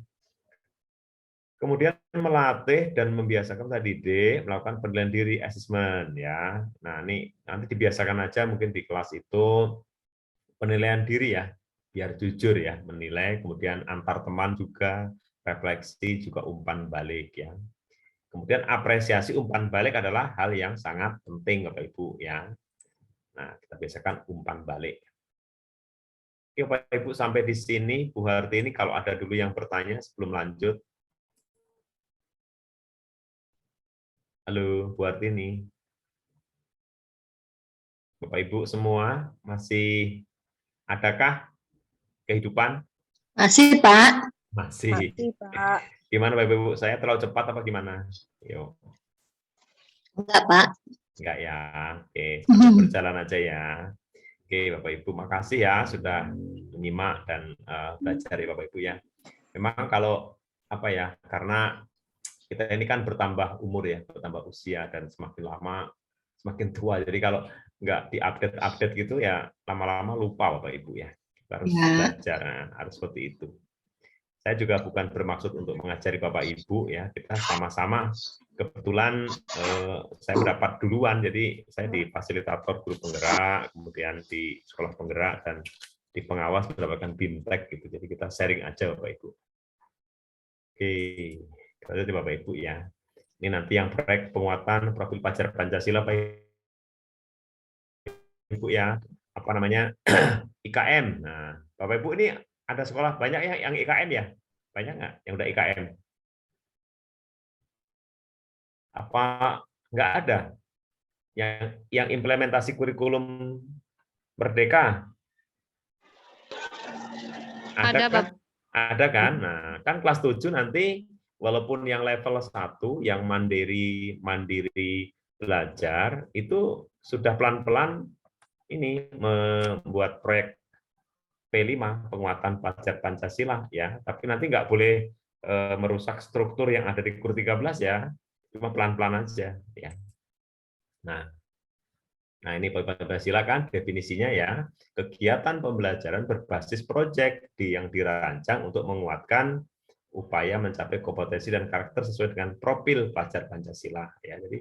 Kemudian melatih dan membiasakan tadi D, melakukan penilaian diri assessment ya. Nah, ini nanti dibiasakan aja mungkin di kelas itu penilaian diri ya, biar jujur ya menilai, kemudian antar teman juga refleksi juga umpan balik ya. Kemudian apresiasi umpan balik adalah hal yang sangat penting Bapak Ibu ya. Nah, kita biasakan umpan balik. Oke, Bapak Ibu sampai di sini Bu Harti ini kalau ada dulu yang bertanya sebelum lanjut. Halo Bu Harti ini. Bapak Ibu semua masih adakah kehidupan? Masih, Pak. Masih. Masih, Pak. Gimana Bapak Ibu? Saya terlalu cepat apa gimana? Yuk. Enggak, Pak. Enggak ya. Oke, sambil berjalan aja ya. Oke, Bapak Ibu, makasih ya sudah menyimak dan belajar ya Bapak Ibu ya. Memang kalau apa ya, karena kita ini kan bertambah umur ya, bertambah usia dan semakin lama semakin tua. Jadi kalau nggak diupdate gitu ya lama-lama lupa Bapak Ibu ya. Kita harus belajar, harus seperti itu. Saya juga bukan bermaksud untuk mengajari Bapak Ibu ya, kita sama-sama kebetulan saya mendapat duluan, jadi saya di fasilitator guru penggerak, kemudian di sekolah penggerak dan di pengawas mendapatkan BIMTEK gitu. Jadi kita sharing aja Bapak Ibu. Oke, itu Bapak Ibu ya. Ini nanti yang proyek penguatan profil pelajar Pancasila Pak Ibu ya, apa namanya IKM. Nah, Bapak Ibu ini ada sekolah banyak ya yang IKM ya? Banyak nggak yang udah IKM? Apa nggak ada yang implementasi kurikulum Merdeka? Ada Ada, kan? Bapak. Ada kan? Nah, kan kelas 7 nanti walaupun yang level 1 yang mandiri belajar itu sudah pelan-pelan ini membuat proyek P5 penguatan pelajar Pancasila ya, tapi nanti nggak boleh merusak struktur yang ada di KUR 13 ya. Cuma pelan-pelan aja ya. Nah, ini Pancasila kan definisinya ya, kegiatan pembelajaran berbasis proyek yang dirancang untuk menguatkan upaya mencapai kompetensi dan karakter sesuai dengan profil pelajar Pancasila ya. Jadi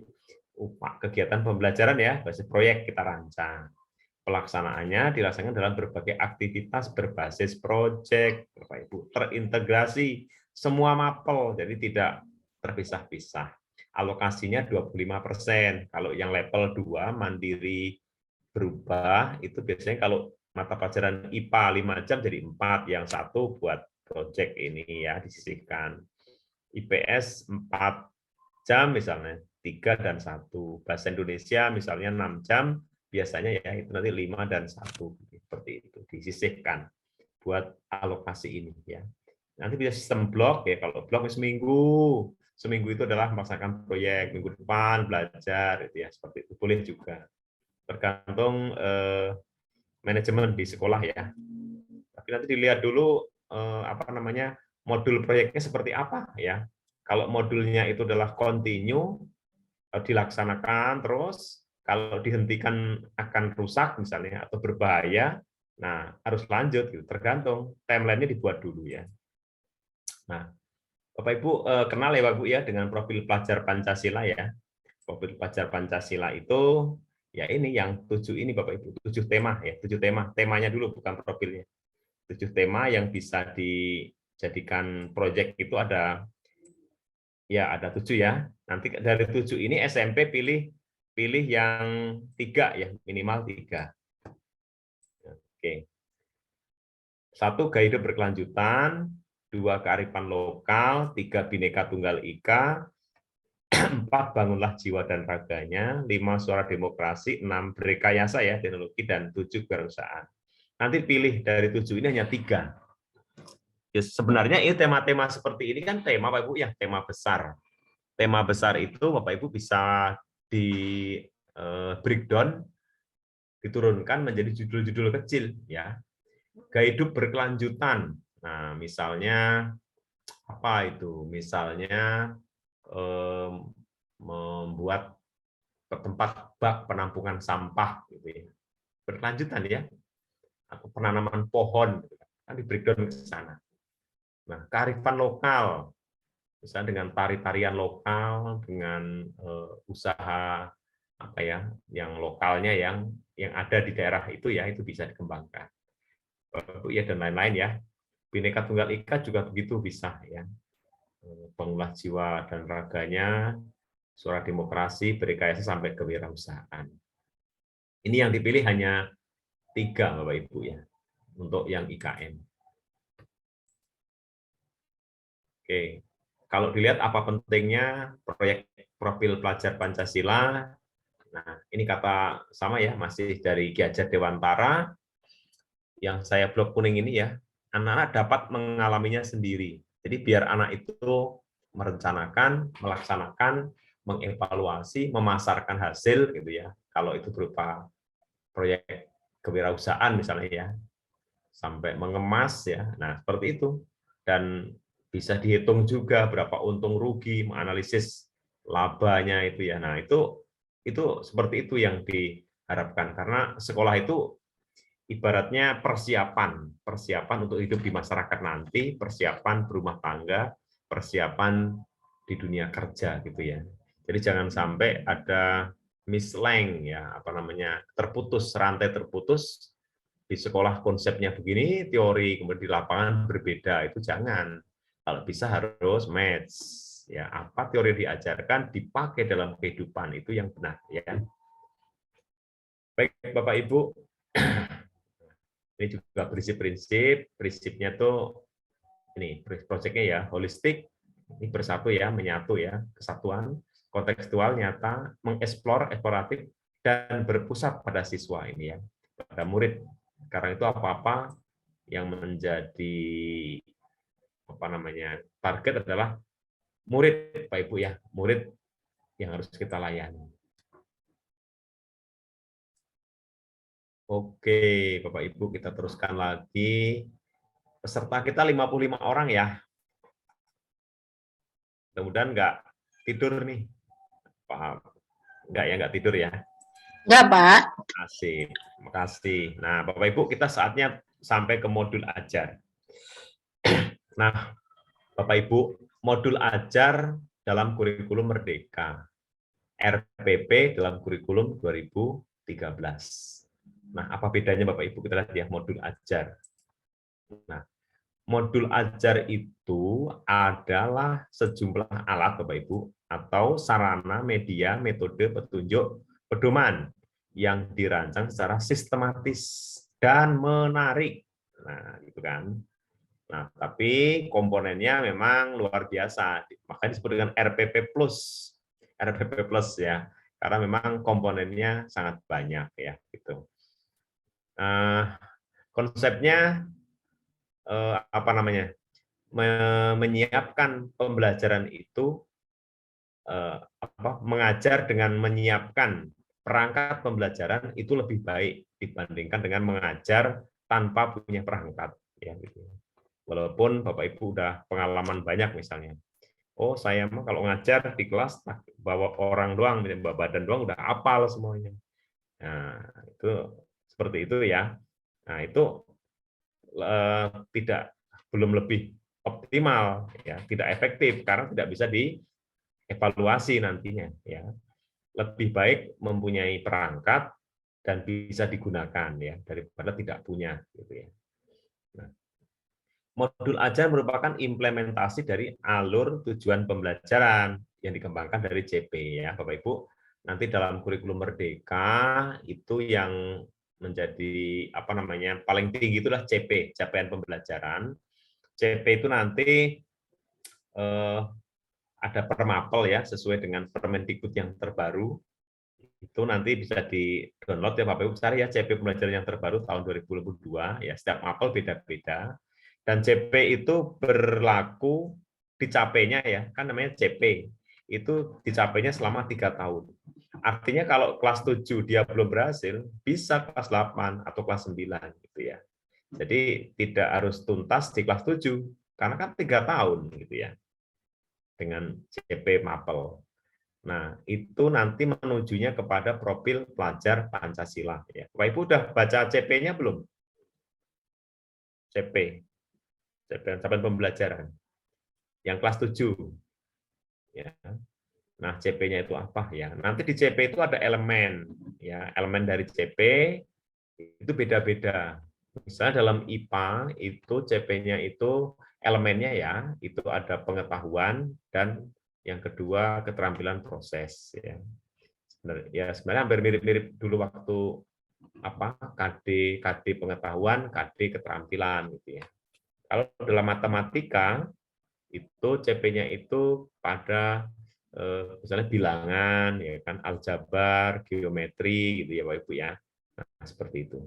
kegiatan pembelajaran ya, basis proyek kita rancang. Pelaksanaannya dilaksanakan dalam berbagai aktivitas berbasis proyek, Bapak Ibu, terintegrasi semua mapel, jadi tidak terpisah-pisah. Alokasinya 25%. Kalau yang level 2 mandiri berubah, itu biasanya kalau mata pelajaran IPA 5 jam jadi 4, yang satu buat proyek ini ya disisihkan. IPS 4 jam misalnya, 3 dan 1. Bahasa Indonesia misalnya 6 jam, biasanya ya itu nanti 5 dan 1. Seperti itu, disisihkan buat alokasi ini ya. Nanti bisa sistem blok ya, kalau blok seminggu itu adalah melaksanakan proyek, minggu depan belajar itu ya, seperti itu boleh juga. Tergantung manajemen di sekolah ya. Tapi nanti dilihat dulu apa namanya modul proyeknya seperti apa ya. Kalau modulnya itu adalah continue dilaksanakan terus, kalau dihentikan akan rusak misalnya atau berbahaya, nah harus lanjut gitu. Tergantung timeline-nya dibuat dulu ya. Nah, Bapak Ibu kenal ya Bapak Ibu ya dengan profil pelajar Pancasila ya. Profil pelajar Pancasila itu ya ini yang 7 ini Bapak Ibu, 7 tema ya, 7 tema. Temanya dulu bukan profilnya. 7 tema yang bisa dijadikan proyek itu ada ya ada 7 ya. Nanti dari 7 ini SMP pilih yang 3 ya, minimal 3. Oke. 1 gaya hidup berkelanjutan, 2 kearifan lokal, 3 Bhinneka Tunggal Ika, 4 bangunlah jiwa dan raganya, 5 suara demokrasi, 6 berrekayasa ya teknologi, dan 7 kewirausahaan. Nanti pilih dari 7 ini hanya 3. Ya, sebenarnya ini tema-tema seperti ini kan tema Bapak Ibu ya, tema besar. Tema besar itu Bapak Ibu bisa di breakdown, diturunkan menjadi judul-judul kecil ya. Gaya hidup berkelanjutan. Nah, misalnya apa itu? Misalnya membuat tempat bak penampungan sampah gitu ya. Berkelanjutan ya. Atau penanaman pohon gitu kan di breakdown ke sana. Nah, kearifan lokal misalnya dengan tari-tarian lokal, dengan usaha apa ya, yang lokalnya yang ada di daerah itu ya, itu bisa dikembangkan. Ya dan lain-lain ya. Bhinneka Tunggal Ika juga begitu bisa ya. Bangunlah jiwa dan raganya, suara demokrasi, berrekayasa sampai kewirausahaan. Ini yang dipilih hanya 3 Bapak Ibu ya untuk yang IKM. Oke. Kalau dilihat apa pentingnya proyek profil pelajar Pancasila, nah ini kata sama ya, masih dari Ki Hajar Dewantara, yang saya blok kuning ini ya, anak-anak dapat mengalaminya sendiri. Jadi biar anak itu merencanakan, melaksanakan, mengevaluasi, memasarkan hasil gitu ya. Kalau itu berupa proyek kewirausahaan misalnya ya, sampai mengemas ya. Nah, seperti itu. Dan bisa dihitung juga berapa untung rugi, menganalisis labanya itu ya. Nah, itu seperti itu yang diharapkan karena sekolah itu ibaratnya persiapan untuk hidup di masyarakat nanti, persiapan berumah tangga, persiapan di dunia kerja gitu ya. Jadi jangan sampai ada misleng ya, apa namanya, rantai terputus di sekolah konsepnya begini, teori kemudian di lapangan berbeda, itu jangan. Kalau bisa harus match ya, apa teori diajarkan dipakai dalam kehidupan itu yang benar ya. Baik, Bapak Ibu, ini juga prinsip-prinsip, prinsipnya tuh ini proyeknya ya holistik, ini bersatu ya, menyatu ya, kesatuan, kontekstual, nyata, mengeksplor, eksploratif, dan berpusat pada siswa ini ya, pada murid. Karena itu apa-apa yang menjadi apa namanya target adalah murid, Pak Ibu ya, murid yang harus kita layani. Oke, Bapak Ibu, kita teruskan lagi. Peserta kita 55 orang ya. Mudah-mudahan nggak tidur nih. Paham? Nggak ya, nggak tidur ya. Enggak, Pak. Asik, terima kasih. Nah, Bapak Ibu, kita saatnya sampai ke modul ajar. Nah, Bapak Ibu, modul ajar dalam kurikulum Merdeka. RPP dalam kurikulum 2013. Nah, apa bedanya Bapak Ibu? Kita lihat ya, modul ajar. Nah, modul ajar itu adalah sejumlah alat Bapak Ibu atau sarana, media, metode, petunjuk, pedoman yang dirancang secara sistematis dan menarik. Nah, gitu kan. Nah, tapi komponennya memang luar biasa. Makanya disebut dengan RPP Plus. RPP Plus ya. Karena memang komponennya sangat banyak ya, gitu. Konsepnya apa namanya? Menyiapkan pembelajaran itu mengajar dengan menyiapkan perangkat pembelajaran itu lebih baik dibandingkan dengan mengajar tanpa punya perangkat ya gitu. Walaupun Bapak Ibu udah pengalaman banyak misalnya. Oh, saya mah kalau ngajar di kelas bawa orang doang, bawa badan doang udah hafal semuanya. Nah, itu seperti itu ya. Nah, itu tidak belum lebih optimal ya, tidak efektif karena tidak bisa dievaluasi nantinya ya. Lebih baik mempunyai perangkat dan bisa digunakan ya daripada tidak punya gitu ya. Nah, modul ajar merupakan implementasi dari alur tujuan pembelajaran yang dikembangkan dari CP ya Bapak Ibu. Nanti dalam kurikulum Merdeka itu yang menjadi apa namanya paling tinggi itulah CP, capaian pembelajaran. CP itu nanti ada permapel ya sesuai dengan Permendikbud yang terbaru. Itu nanti bisa di-download ya Bapak Ibu, cari ya CP pembelajaran yang terbaru tahun 2022 ya, setiap mapel beda-beda. Dan CP itu berlaku dicapainya ya, kan namanya CP. Itu dicapainya selama 3 tahun. Artinya kalau kelas 7 dia belum berhasil, bisa kelas 8 atau kelas 9 gitu ya. Jadi tidak harus tuntas di kelas 7 karena kan 3 tahun gitu ya. Dengan CP mapel. Nah, itu nanti menujunya kepada profil pelajar Pancasila. Ya. Bapak Ibu udah baca CP-nya belum? CP, capaian pembelajaran. Yang kelas 7. Ya. Nah, CP-nya itu apa ya? Nanti di CP itu ada elemen. Ya, elemen dari CP itu beda-beda. Misalnya dalam IPA itu CP-nya itu elemennya ya, itu ada pengetahuan dan yang kedua keterampilan proses ya. Ya sebenarnya hampir mirip-mirip dulu waktu KD pengetahuan, KD keterampilan gitu ya. Kalau dalam matematika itu CP-nya itu pada misalnya bilangan ya kan, aljabar, geometri gitu ya Bapak Ibu ya. Nah, seperti itu.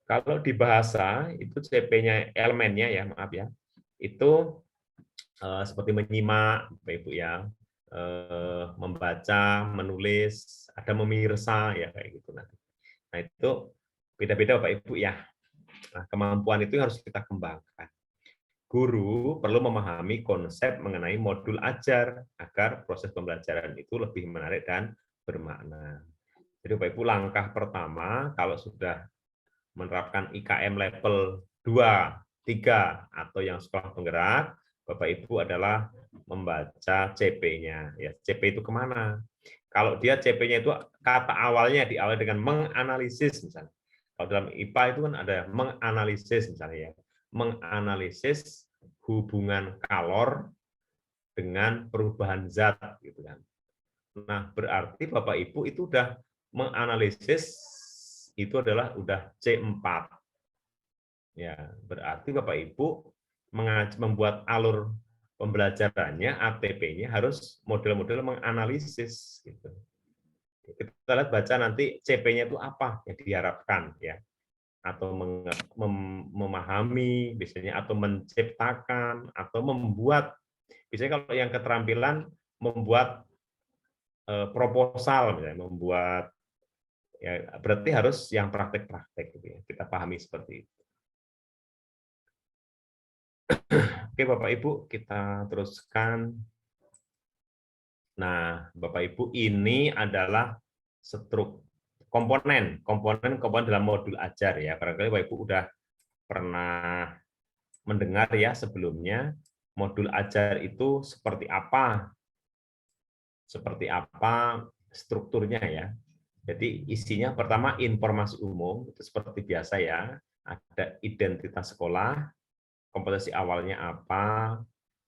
Kalau di bahasa itu CP-nya elemennya ya, maaf ya. Itu seperti menyimak Bapak Ibu ya, membaca, menulis, ada memirsa ya kayak gitu nanti. Nah, itu beda-beda Bapak Ibu ya. Nah, kemampuan itu harus kita kembangkan. Guru perlu memahami konsep mengenai modul ajar agar proses pembelajaran itu lebih menarik dan bermakna. Jadi Bapak Ibu langkah pertama kalau sudah menerapkan IKM level 2, 3 atau yang sekolah penggerak, Bapak Ibu adalah membaca CP-nya. Ya, CP itu kemana? Kalau dia CP-nya itu kata awalnya diawali dengan menganalisis misalnya. Kalau dalam IPA itu kan ada menganalisis misalnya ya. Menganalisis hubungan kalor dengan perubahan zat gitu kan. Nah, berarti Bapak Ibu itu sudah menganalisis itu adalah udah C4. Ya, berarti Bapak Ibu membuat alur pembelajarannya, ATP-nya harus model-model menganalisis gitu. Kita lihat baca nanti CP-nya itu apa yang diharapkan ya, atau memahami biasanya, atau menciptakan, atau membuat. Biasanya kalau yang keterampilan membuat proposal, misalnya membuat, ya berarti harus yang praktek-praktek gitu ya. Kita pahami seperti itu. Oke Bapak Ibu, kita teruskan. Nah, Bapak Ibu, ini adalah komponen dalam modul ajar ya. Barangkali Bapak Ibu udah pernah mendengar ya sebelumnya, modul ajar itu seperti apa strukturnya ya. Jadi isinya pertama informasi umum, itu seperti biasa ya, ada identitas sekolah, kompetensi awalnya apa,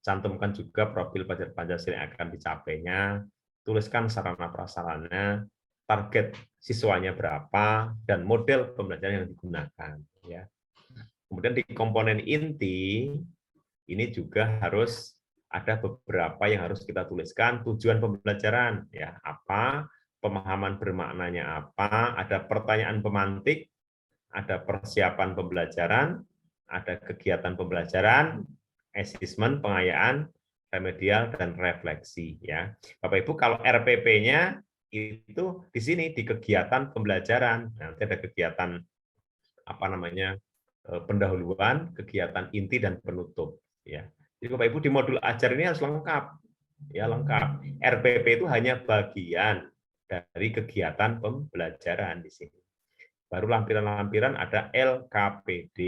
cantumkan juga profil pelajar Pancasila yang akan dicapainya, tuliskan sarana prasarana, target siswanya berapa, dan model pembelajaran yang digunakan. Ya. Kemudian di komponen inti, ini juga harus ada beberapa yang harus kita tuliskan, tujuan pembelajaran, ya apa, pemahaman bermaknanya apa, ada pertanyaan pemantik, ada persiapan pembelajaran, ada kegiatan pembelajaran, asesmen, pengayaan, remedial, dan refleksi. Ya, Bapak Ibu, kalau RPP-nya itu di sini di kegiatan pembelajaran. Nanti ada kegiatan apa namanya pendahuluan, kegiatan inti dan penutup. Ya, jadi Bapak Ibu di modul ajar ini harus lengkap. Ya lengkap. RPP itu hanya bagian dari kegiatan pembelajaran di sini. Baru lampiran-lampiran ada LKPD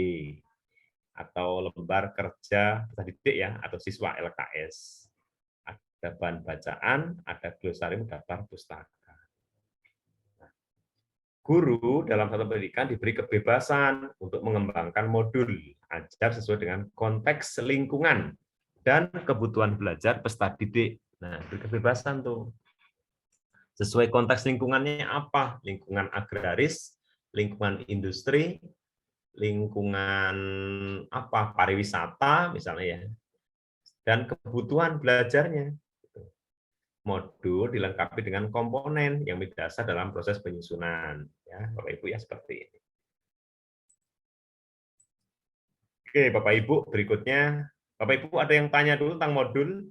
atau lembar kerja peserta didik ya, atau siswa LKS. Ada bahan bacaan, ada glosarium daftar pustaka. Guru dalam satu pendidikan diberi kebebasan untuk mengembangkan modul ajar sesuai dengan konteks lingkungan dan kebutuhan belajar peserta didik. Nah, beri kebebasan tuh. Sesuai konteks lingkungannya apa? Lingkungan agraris, lingkungan industri, lingkungan apa pariwisata misalnya ya, dan kebutuhan belajarnya. Modul dilengkapi dengan komponen yang berdasar dalam proses penyusunan ya Bapak Ibu ya, seperti ini. Oke Bapak Ibu, berikutnya Bapak Ibu ada yang tanya dulu tentang modul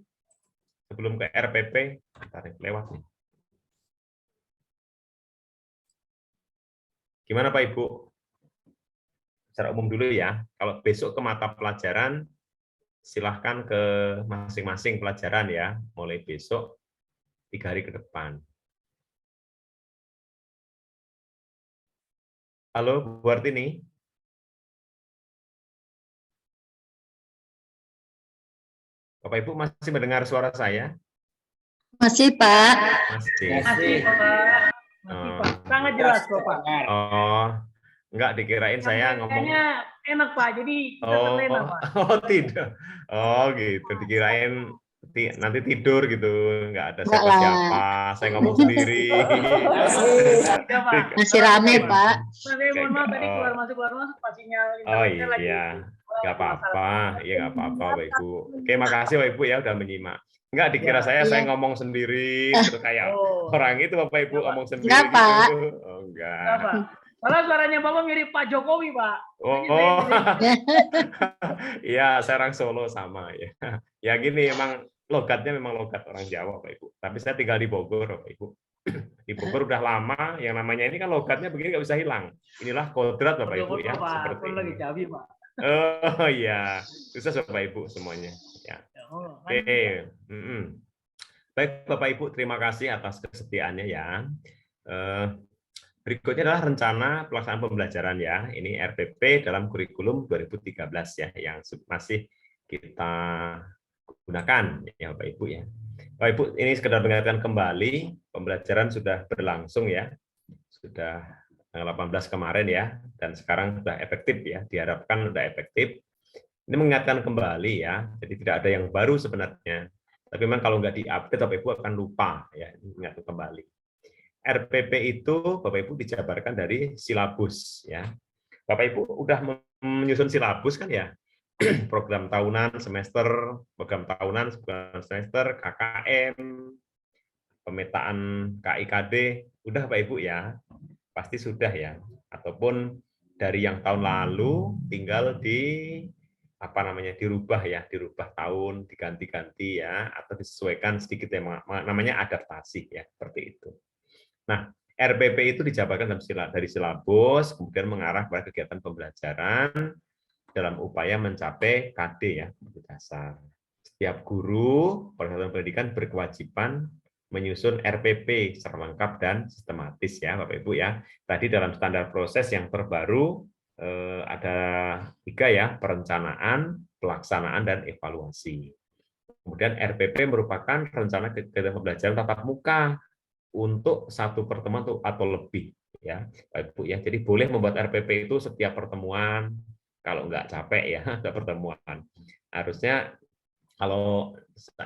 sebelum ke RPP. Bentar, lewat nih. Gimana Pak Ibu? Secara umum dulu ya. Kalau besok ke mata pelajaran, silahkan ke masing-masing pelajaran ya, mulai besok 3 hari ke depan. Halo, Bu Artini. Bapak Ibu masih mendengar suara saya? Masih, Pak. Masih, Pak. Masih, Pak. Sangat jelas, Bapak. Oh, enggak dikirain saya ngomong. Kayaknya enak, Pak. Jadi kita terlena, Pak. Oh, tidak. Oh, gitu. Dikirain nanti tidur gitu, nggak ada siapa-siapa. Saya ngomong sendiri. Masih rame, Pak. Mohon maaf tadi keluar masuk Pak sinyal. Oh iya, nggak apa-apa. Iya nggak apa-apa, Bapak Ibu. Oke, makasih Bapak Ibu ya udah menyimak. Enggak dikira saya ngomong sendiri, terus kayak orang itu Bapak Ibu ngomong sendiri Enggak, Pak. gitu. Oh, enggak. Malah suaranya Bapak mirip Pak Jokowi, Pak. Oh, iya, saya orang Solo sama ya. Ya gini, emang logatnya memang logat orang Jawa, Pak Ibu. Tapi saya tinggal di Bogor, Pak Ibu. Di Bogor udah lama, yang namanya ini kan logatnya begini nggak bisa hilang. Inilah kodrat Bapak Ibu ya. Seperti ini. Oh iya, susah Bapak Ibu semuanya. Ya. Oke. Baik Bapak Ibu, terima kasih atas kesetiaannya ya. Berikutnya adalah rencana pelaksanaan pembelajaran ya. Ini RPP dalam kurikulum 2013 ya, yang masih kita gunakan ya Bapak Ibu ya. Bapak Ibu, ini sekedar mengingatkan kembali, pembelajaran sudah berlangsung ya. Sudah tanggal 18 kemarin ya, dan sekarang sudah efektif ya, diharapkan sudah efektif. Ini mengingatkan kembali ya, jadi tidak ada yang baru sebenarnya. Tapi memang kalau nggak diupdate, Bapak Ibu akan lupa ya, ingatkan kembali. RPP itu Bapak Ibu dijabarkan dari silabus ya. Bapak Ibu udah menyusun silabus kan ya? Program tahunan, semester, program tahunan, semester, KKM, pemetaan KIKD, udah Bapak Ibu ya? Pasti sudah ya. Ataupun dari yang tahun lalu tinggal dirubah tahun, diganti-ganti ya, atau disesuaikan sedikit ya, namanya adaptasi ya, seperti itu. Nah, RPP itu dijabarkan dari silabus, kemudian mengarah pada kegiatan pembelajaran dalam upaya mencapai KD ya, dasar. Setiap guru perguruan pendidikan berkewajiban menyusun RPP secara lengkap dan sistematis ya, Bapak Ibu ya. Tadi dalam standar proses yang terbaru ada 3 ya, perencanaan, pelaksanaan, dan evaluasi. Kemudian RPP merupakan rencana kegiatan pembelajaran tatap muka untuk satu pertemuan atau lebih ya, Bapak Ibu ya. Jadi boleh membuat RPP itu setiap pertemuan, kalau nggak capek ya, nggak pertemuan. Harusnya kalau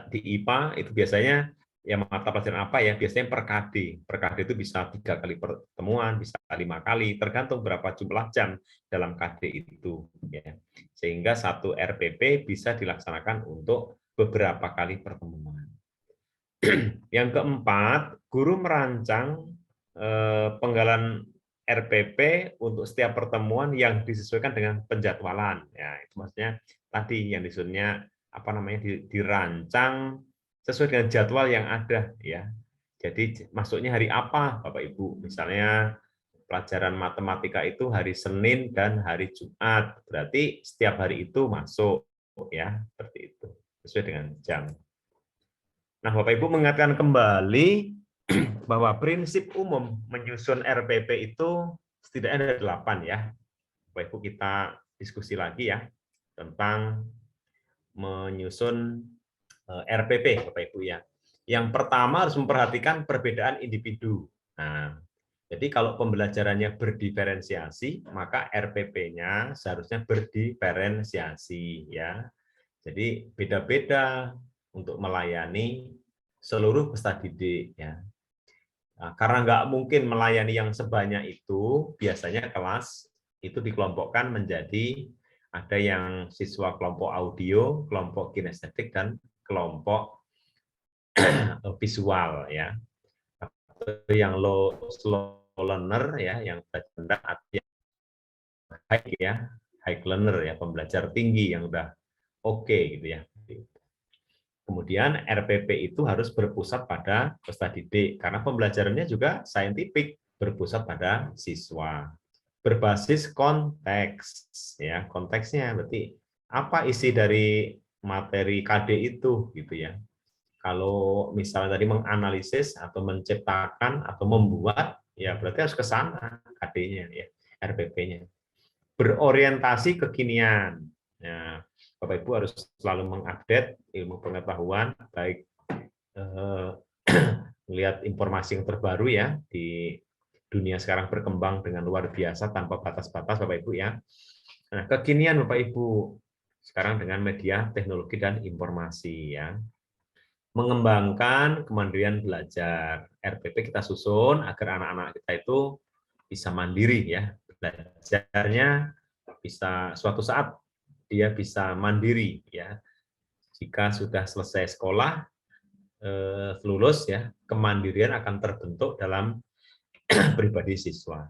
di IPA itu biasanya ya mata pelajaran apa ya, biasanya per KD. Per KD itu bisa 3 kali pertemuan, bisa 5 kali, tergantung berapa jumlah jam dalam KD itu. Ya. Sehingga satu RPP bisa dilaksanakan untuk beberapa kali pertemuan. Yang keempat, guru merancang penggalan RPP untuk setiap pertemuan yang disesuaikan dengan penjadwalan. Ya, itu maksudnya tadi yang disusunnya dirancang sesuai dengan jadwal yang ada ya. Jadi masuknya hari apa, Bapak Ibu? Misalnya pelajaran matematika itu hari Senin dan hari Jumat. Berarti setiap hari itu masuk ya, seperti itu. Sesuai dengan jam. Nah, Bapak Ibu mengingatkan kembali bahwa prinsip umum menyusun RPP itu setidaknya ada 8 ya. Bapak Ibu kita diskusi lagi ya tentang menyusun RPP Bapak Ibu ya. Yang pertama harus memperhatikan perbedaan individu. Nah, jadi kalau pembelajarannya berdiferensiasi, maka RPP-nya seharusnya berdiferensiasi ya. Jadi beda-beda untuk melayani seluruh peserta didik ya. Nah, karena nggak mungkin melayani yang sebanyak itu, biasanya kelas itu dikelompokkan menjadi ada yang siswa kelompok audio, kelompok kinestetik, dan kelompok visual ya. Atau yang slow learner ya, yang rendah atau yang high ya, high learner ya, pembelajar tinggi yang udah oke gitu ya. Kemudian RPP itu harus berpusat pada peserta didik karena pembelajarannya juga saintifik, berpusat pada siswa. Berbasis konteks ya, konteksnya berarti apa isi dari materi KD itu gitu ya. Kalau misalnya tadi menganalisis atau menciptakan atau membuat ya berarti harus ke sana KD-nya ya, RPP-nya. Berorientasi kekinian. Nah, Bapak Ibu harus selalu mengupdate ilmu pengetahuan, baik melihat informasi yang terbaru ya di dunia sekarang berkembang dengan luar biasa tanpa batas-batas Bapak Ibu ya. Nah, kekinian Bapak Ibu sekarang dengan media teknologi dan informasi ya. Mengembangkan kemandirian belajar. RPP kita susun agar anak-anak kita itu bisa mandiri ya. Belajarnya bisa suatu saat dia bisa mandiri ya. Jika sudah selesai sekolah lulus ya, kemandirian akan terbentuk dalam pribadi siswa.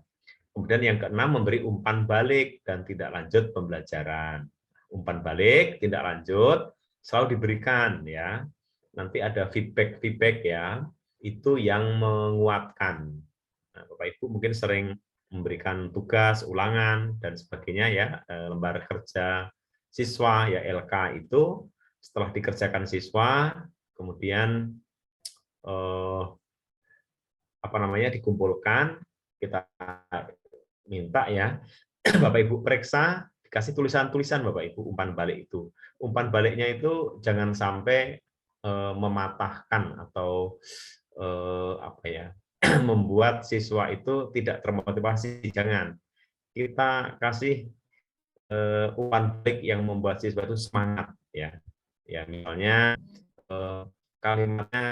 Kemudian yang keenam, memberi umpan balik dan tidak lanjut pembelajaran. Umpan balik, tidak lanjut, selalu diberikan ya. Nanti ada feedback ya, itu yang menguatkan. Nah, Bapak Ibu mungkin sering memberikan tugas, ulangan dan sebagainya ya, lembar kerja siswa ya, LK itu setelah dikerjakan siswa, kemudian dikumpulkan, kita minta ya Bapak Ibu periksa, dikasih tulisan-tulisan Bapak Ibu umpan balik itu. Umpan baliknya itu jangan sampai mematahkan atau membuat siswa itu tidak termotivasi, jangan. Kita kasih umpan balik yang membuat siswa itu semangat ya. Ya misalnya kalimatnya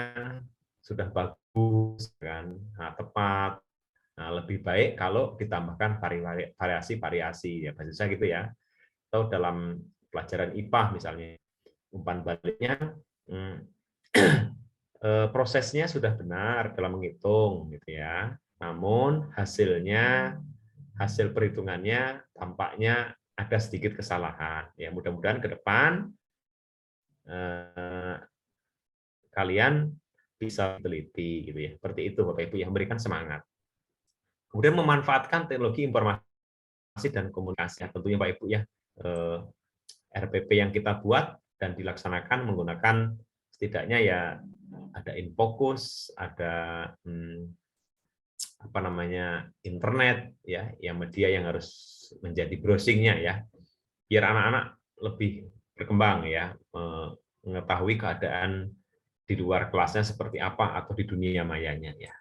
sudah bagus kan, nah, tepat. Nah, lebih baik kalau ditambahkan variasi-variasi ya, bahasa gitu ya. Atau dalam pelajaran IPA misalnya, umpan baliknya prosesnya sudah benar dalam menghitung gitu ya. Namun hasil perhitungannya tampaknya ada sedikit kesalahan. Ya, mudah-mudahan ke depan kalian bisa teliti gitu ya. Seperti itu Bapak Ibu, yang memberikan semangat. Kemudian memanfaatkan teknologi informasi dan komunikasi. Tentunya Pak Ibu ya, RPP yang kita buat dan dilaksanakan menggunakan setidaknya ya ada InFocus, ada apa namanya internet ya, yang media yang harus menjadi browsingnya ya, biar anak-anak lebih berkembang ya, mengetahui keadaan di luar kelasnya seperti apa atau di dunia mayanya ya.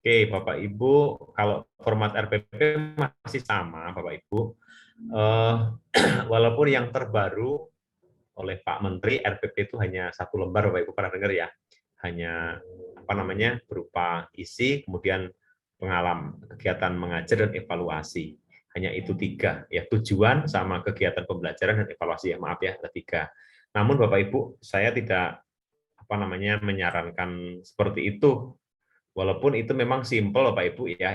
Oke, Bapak Ibu, kalau format RPP masih sama, Bapak Ibu. Walaupun yang terbaru oleh Pak Menteri, RPP itu hanya 1 lembar, Bapak Ibu pernah dengar ya. Hanya apa namanya berupa isi, kemudian pengalaman kegiatan mengajar dan evaluasi. Hanya itu 3 ya, tujuan sama kegiatan pembelajaran dan evaluasi ya, maaf ya, ada 3. Namun Bapak Ibu, saya tidak apa namanya menyarankan seperti itu. Walaupun itu memang simpel Bapak Ibu ya,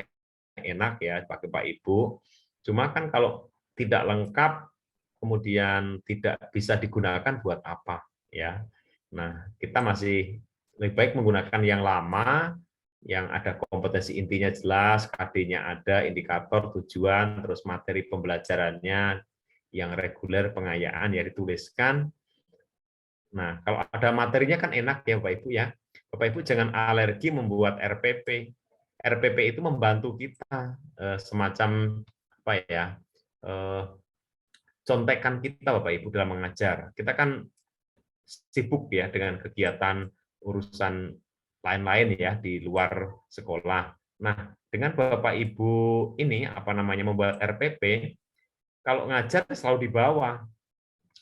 enak ya pakai Pak Ibu. Cuma kan kalau tidak lengkap kemudian tidak bisa digunakan buat apa ya. Nah, kita masih lebih baik menggunakan yang lama yang ada kompetensi intinya jelas, KD-nya ada, indikator, tujuan, terus materi pembelajarannya yang reguler, pengayaan ya dituliskan. Nah, kalau ada materinya kan enak ya Bapak Ibu ya. Bapak Ibu jangan alergi membuat RPP. RPP itu membantu kita semacam apa ya? Contekan kita Bapak Ibu dalam mengajar. Kita kan sibuk ya dengan kegiatan urusan lain-lain ya di luar sekolah. Nah, dengan Bapak Ibu ini apa namanya membuat RPP, kalau ngajar selalu di bawah.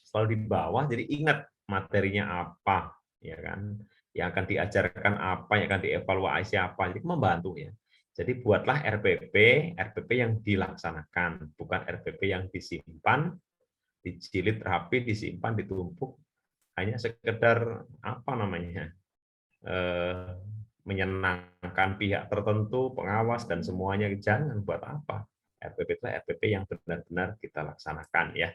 Selalu di bawah, jadi ingat materinya apa, ya kan? Yang akan diajarkan apa, yang akan dievaluasi apa, jadi membantu ya. Jadi buatlah RPP yang dilaksanakan, bukan RPP yang disimpan, dijilid rapi, disimpan, ditumpuk, hanya sekedar apa namanya menyenangkan pihak tertentu, pengawas dan semuanya. Jangan, buat apa? RPP itu RPP yang benar-benar kita laksanakan ya.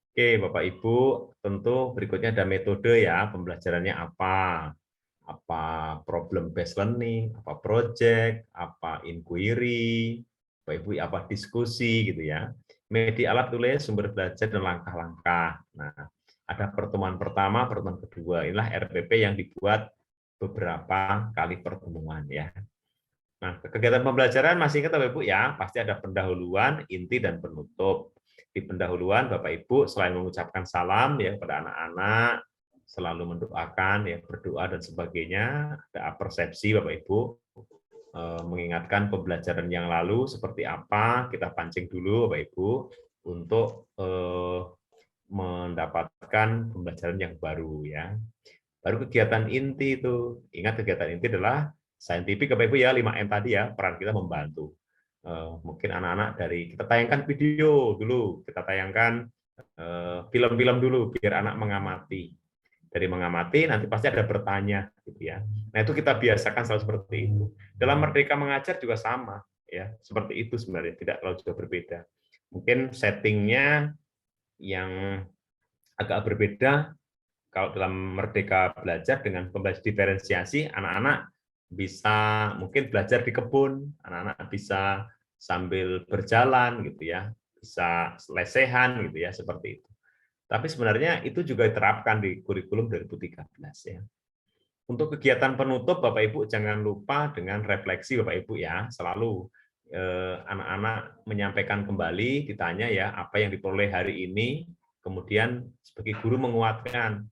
Oke, Bapak Ibu, tentu berikutnya ada metode ya, pembelajarannya apa problem based learning, apa project, apa inquiry, Bapak Ibu apa diskusi gitu ya. Media alat tulis, sumber belajar dan langkah-langkah. Nah, ada pertemuan pertama, pertemuan kedua. Inilah RPP yang dibuat beberapa kali pertemuan ya. Nah, kegiatan pembelajaran masih ingat Bapak Ibu ya, pasti ada pendahuluan, inti dan penutup. Di pendahuluan Bapak Ibu selain mengucapkan salam ya kepada anak-anak, selalu mendoakan ya, berdoa dan sebagainya, ada persepsi Bapak Ibu mengingatkan pembelajaran yang lalu seperti apa, kita pancing dulu Bapak Ibu untuk mendapatkan pembelajaran yang baru ya. Baru kegiatan inti itu. Ingat kegiatan inti adalah saintifik Bapak Ibu ya, 5M tadi ya, peran kita membantu. Mungkin anak-anak dari kita tayangkan video dulu, kita tayangkan film-film dulu biar anak mengamati. Dari mengamati nanti pasti ada bertanya gitu ya. Nah, itu kita biasakan selalu seperti itu. Dalam Merdeka Mengajar juga sama ya, seperti itu sebenarnya, tidak terlalu jauh berbeda. Mungkin settingnya yang agak berbeda. Kalau dalam Merdeka Belajar dengan pembelajaran diferensiasi, anak-anak bisa mungkin belajar di kebun, anak-anak bisa sambil berjalan gitu ya, bisa lesehan gitu ya, seperti itu. Tapi sebenarnya itu juga diterapkan di kurikulum 2013 ya. Untuk kegiatan penutup Bapak Ibu jangan lupa dengan refleksi Bapak Ibu ya, selalu anak-anak menyampaikan kembali, ditanya ya apa yang diperoleh hari ini, kemudian sebagai guru menguatkan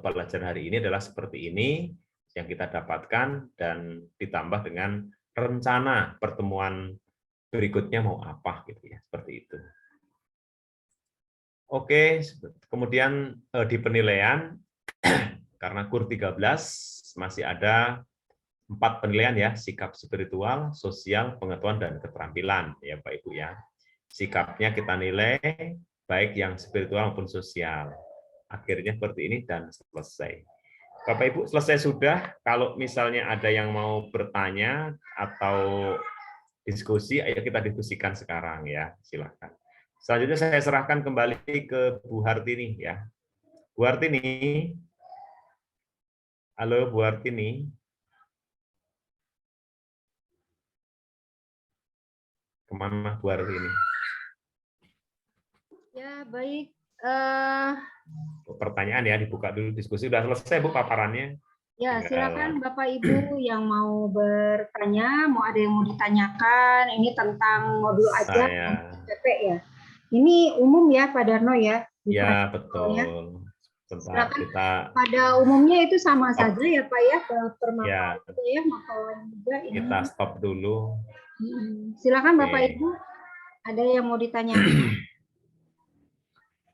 pelajaran hari ini adalah seperti ini yang kita dapatkan dan ditambah dengan rencana pertemuan berikutnya mau apa gitu ya, seperti itu. Oke, kemudian di penilaian Karena KUR 13 masih ada 4 penilaian ya, sikap spiritual, sosial, pengetahuan, dan keterampilan ya Pak Ibu ya. Sikapnya kita nilai baik yang spiritual maupun sosial. Akhirnya seperti ini dan selesai. Bapak Ibu selesai sudah. Kalau misalnya ada yang mau bertanya atau diskusi, ayo kita diskusikan sekarang ya, silakan. Selanjutnya saya serahkan kembali ke Bu Hartini ya. Bu Hartini. Halo Bu Hartini. Kemana Bu Hartini? Ya, baik. Pertanyaan ya, dibuka dulu diskusi. Sudah selesai Bu paparannya? Ya, silakan Bapak Ibu yang mau bertanya, mau ada yang mau ditanyakan. Ini tentang modul ajar PP ya. Ini umum ya Pak Darno ya? Ya, betul. Ya. Sebentar, kita pada umumnya itu sama saja ya Pak ya, permapalan ya, mapalan juga ini. Kita stop dulu. Silakan Bapak Ibu, ada yang mau ditanyakan?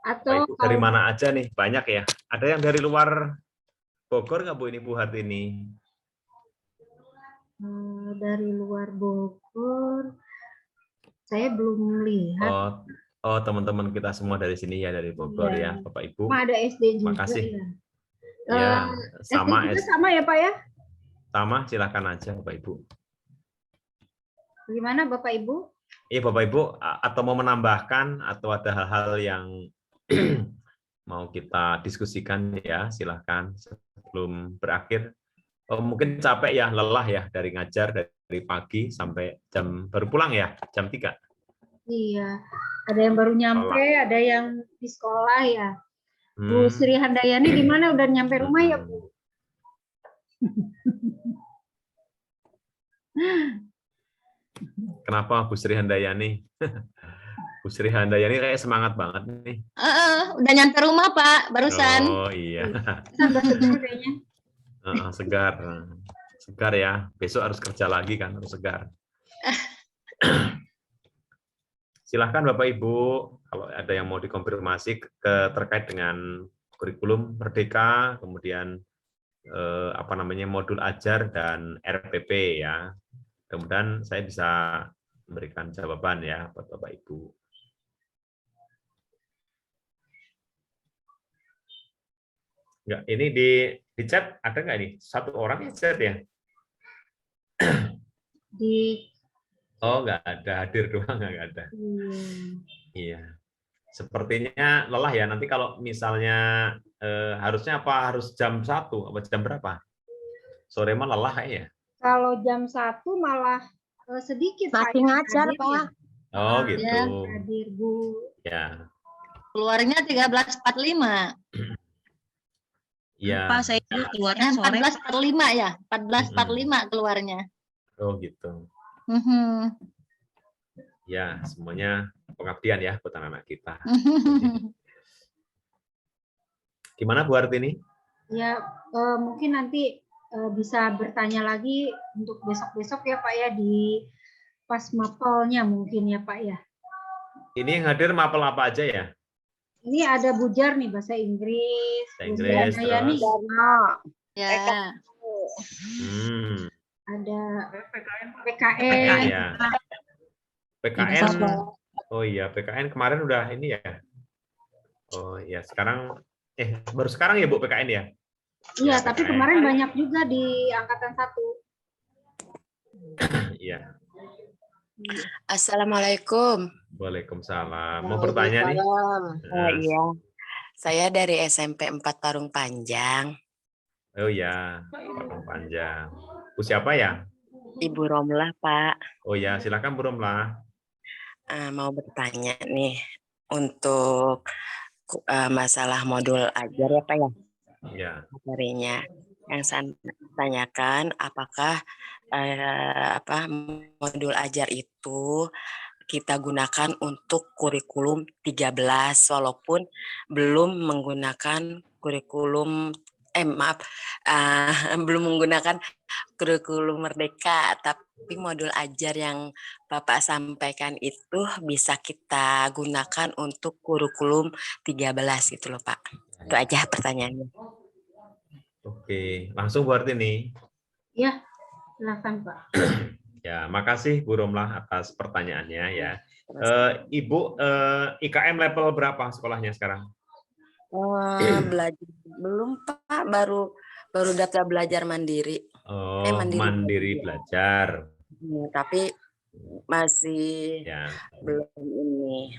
Atau Ibu, dari mana aja nih? Banyak ya. Ada yang dari luar Bogor nggak Bu ini Bu Hartini? Dari luar Bogor, saya belum lihat. Oh, teman-teman kita semua dari sini ya, dari Bogor ya, Bapak Ibu. Ada SD juga. Makasih. Ya, sama SD juga sama ya Pak ya? Sama, silakan aja Bapak Ibu. Gimana Bapak Ibu? Iya Bapak Ibu, atau mau menambahkan atau ada hal-hal yang mau kita diskusikan ya, silakan sebelum berakhir. Mungkin capek ya, lelah ya dari ngajar dari pagi sampai baru pulang ya, jam 3. Iya, ada yang baru nyampe, ada yang di sekolah ya. Bu Sri Handayani di mana, udah nyampe rumah ya Bu? Kenapa Bu Sri Handayani? Bu Sri Handayani kayak semangat banget nih. Udah nyampe rumah Pak, barusan. Oh iya. Segar. Segar ya. Besok harus kerja lagi kan, harus segar. Silahkan Bapak Ibu, kalau ada yang mau dikonfirmasi terkait dengan kurikulum Merdeka, kemudian modul ajar dan RPP ya. Kemudian saya bisa memberikan jawaban ya buat Bapak Ibu. Enggak, ini di chat ada nggak nih? Satu orang yang chat ya? Oh, nggak ada, hadir doang nggak ada. Iya. Sepertinya lelah ya. Nanti kalau misalnya harusnya apa? Harus jam 1 apa jam berapa? Sore mah lelah ya. Kalau jam 1 malah sedikit masih ngajar Pak. Oh gitu. Ya, hadir Bu. Ya. Keluarnya 13.45. Iya. Pak, saya keluarnya sore 14.45 ya. 14.45 keluarnya. Oh gitu. Ya, semuanya pengabdian ya buat anak-anak kita. Gimana Bu Hartini? Ya, mungkin nanti bisa bertanya lagi untuk besok-besok ya Pak ya, di pas mapelnya mungkin ya Pak ya. Ini yang hadir mapel apa aja ya? Ini ada Bujar nih, bahasa Inggris. Bahasa Inggris, terus ya. Ada PKN. Ya. PKN. Oh iya, PKN kemarin udah ini ya. Oh iya, sekarang baru sekarang ya Bu PKN ya? Iya, tapi kemarin banyak juga di angkatan 1. Iya. Assalamualaikum. Waalaikumsalam. Mau bertanya nih? Iya. Saya dari SMP 4 Parung Panjang. Oh iya, Parung Panjang. Bu siapa ya? Ibu Romlah, Pak. Oh ya, silakan Bu Romlah. Mau bertanya nih untuk masalah modul ajar ya Pak ya? Ya. Materinya. Yang saya tanyakan apakah modul ajar itu kita gunakan untuk kurikulum 13 walaupun belum menggunakan kurikulum belum menggunakan kurikulum Merdeka, tapi modul ajar yang Bapak sampaikan itu bisa kita gunakan untuk kurikulum 13 gitu loh Pak. Itu aja pertanyaannya. Oke, langsung Bu Hartini. Ya, silakan Pak. Ya, makasih Bu Romlah atas pertanyaannya ya. Ibu IKM level berapa sekolahnya sekarang? Belajar belum Pak, baru daftar belajar mandiri. Oh, mandiri belajar. Tapi masih Ya. belum ini.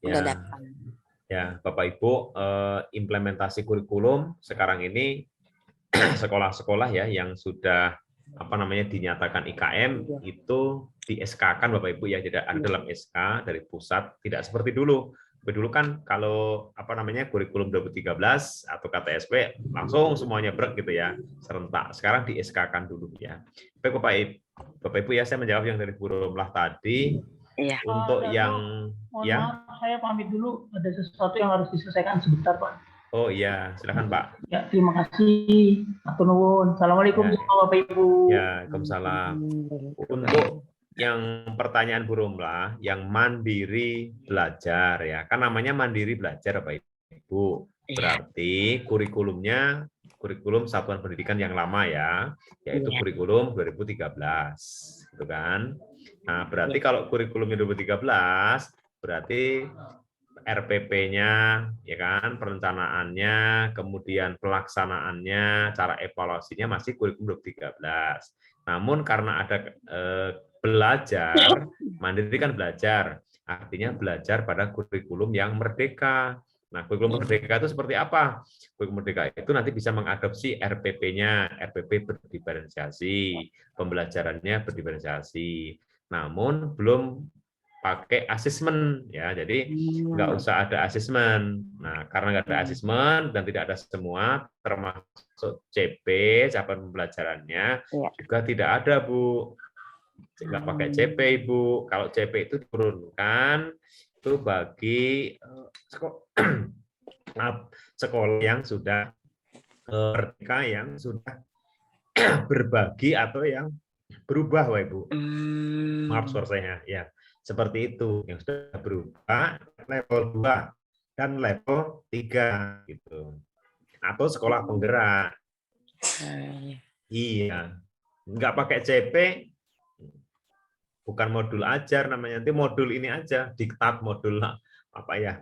Udah daftar. Ya, Bapak Ibu, implementasi kurikulum sekarang ini sekolah-sekolah ya yang sudah dinyatakan IKM itu di SK-kan Bapak Ibu ya, tidak ada dalam SK dari pusat, tidak seperti dulu. Dulu kan kalau kurikulum 2013 atau KTSP langsung semuanya brek gitu ya, serentak. Sekarang di SK-kan dulu ya. Bapak Ibu ya, saya menjawab yang dari Bu Romlah tadi. Iya. Untuk yang Mohon maaf, saya pamit dulu, ada sesuatu yang harus diselesaikan sebentar Pak. Oh iya, silakan Pak. Ya, terima kasih. Atur nuwun. Assalamualaikum semua Bapak Ibu. Ya, Waalaikumsalam. Untuk yang pertanyaan Bu Romlah, yang mandiri belajar ya, kan namanya mandiri belajar Bapak Ibu. Berarti kurikulumnya kurikulum satuan pendidikan yang lama ya, yaitu kurikulum 2013, gitu kan? Nah, berarti kalau kurikulumnya 2013, berarti RPP-nya, ya kan, perencanaannya, kemudian pelaksanaannya, cara evaluasinya masih kurikulum 2013. Namun karena ada belajar, mandiri kan belajar, artinya belajar pada kurikulum yang merdeka. Nah, kurikulum merdeka itu seperti apa? Kurikulum merdeka itu nanti bisa mengadopsi RPP-nya, RPP berdiferensiasi, pembelajarannya berdiferensiasi. Namun belum pakai asesmen ya, jadi nggak usah ada asesmen. Nah, karena nggak ada asesmen dan tidak ada semua, termasuk CP, capaian pembelajarannya juga tidak ada Bu, nggak pakai CP Ibu. Kalau CP itu diturunkan itu bagi sekolah yang sudah merdeka, yang sudah berbagi atau yang berubah, Wah Ibu. Maaf suara saya ya. Seperti itu, yang sudah berubah level 2 dan level 3 gitu. Atau sekolah penggerak. Iya. Nggak pakai CP, bukan modul ajar namanya, nanti modul ini aja, diktat modul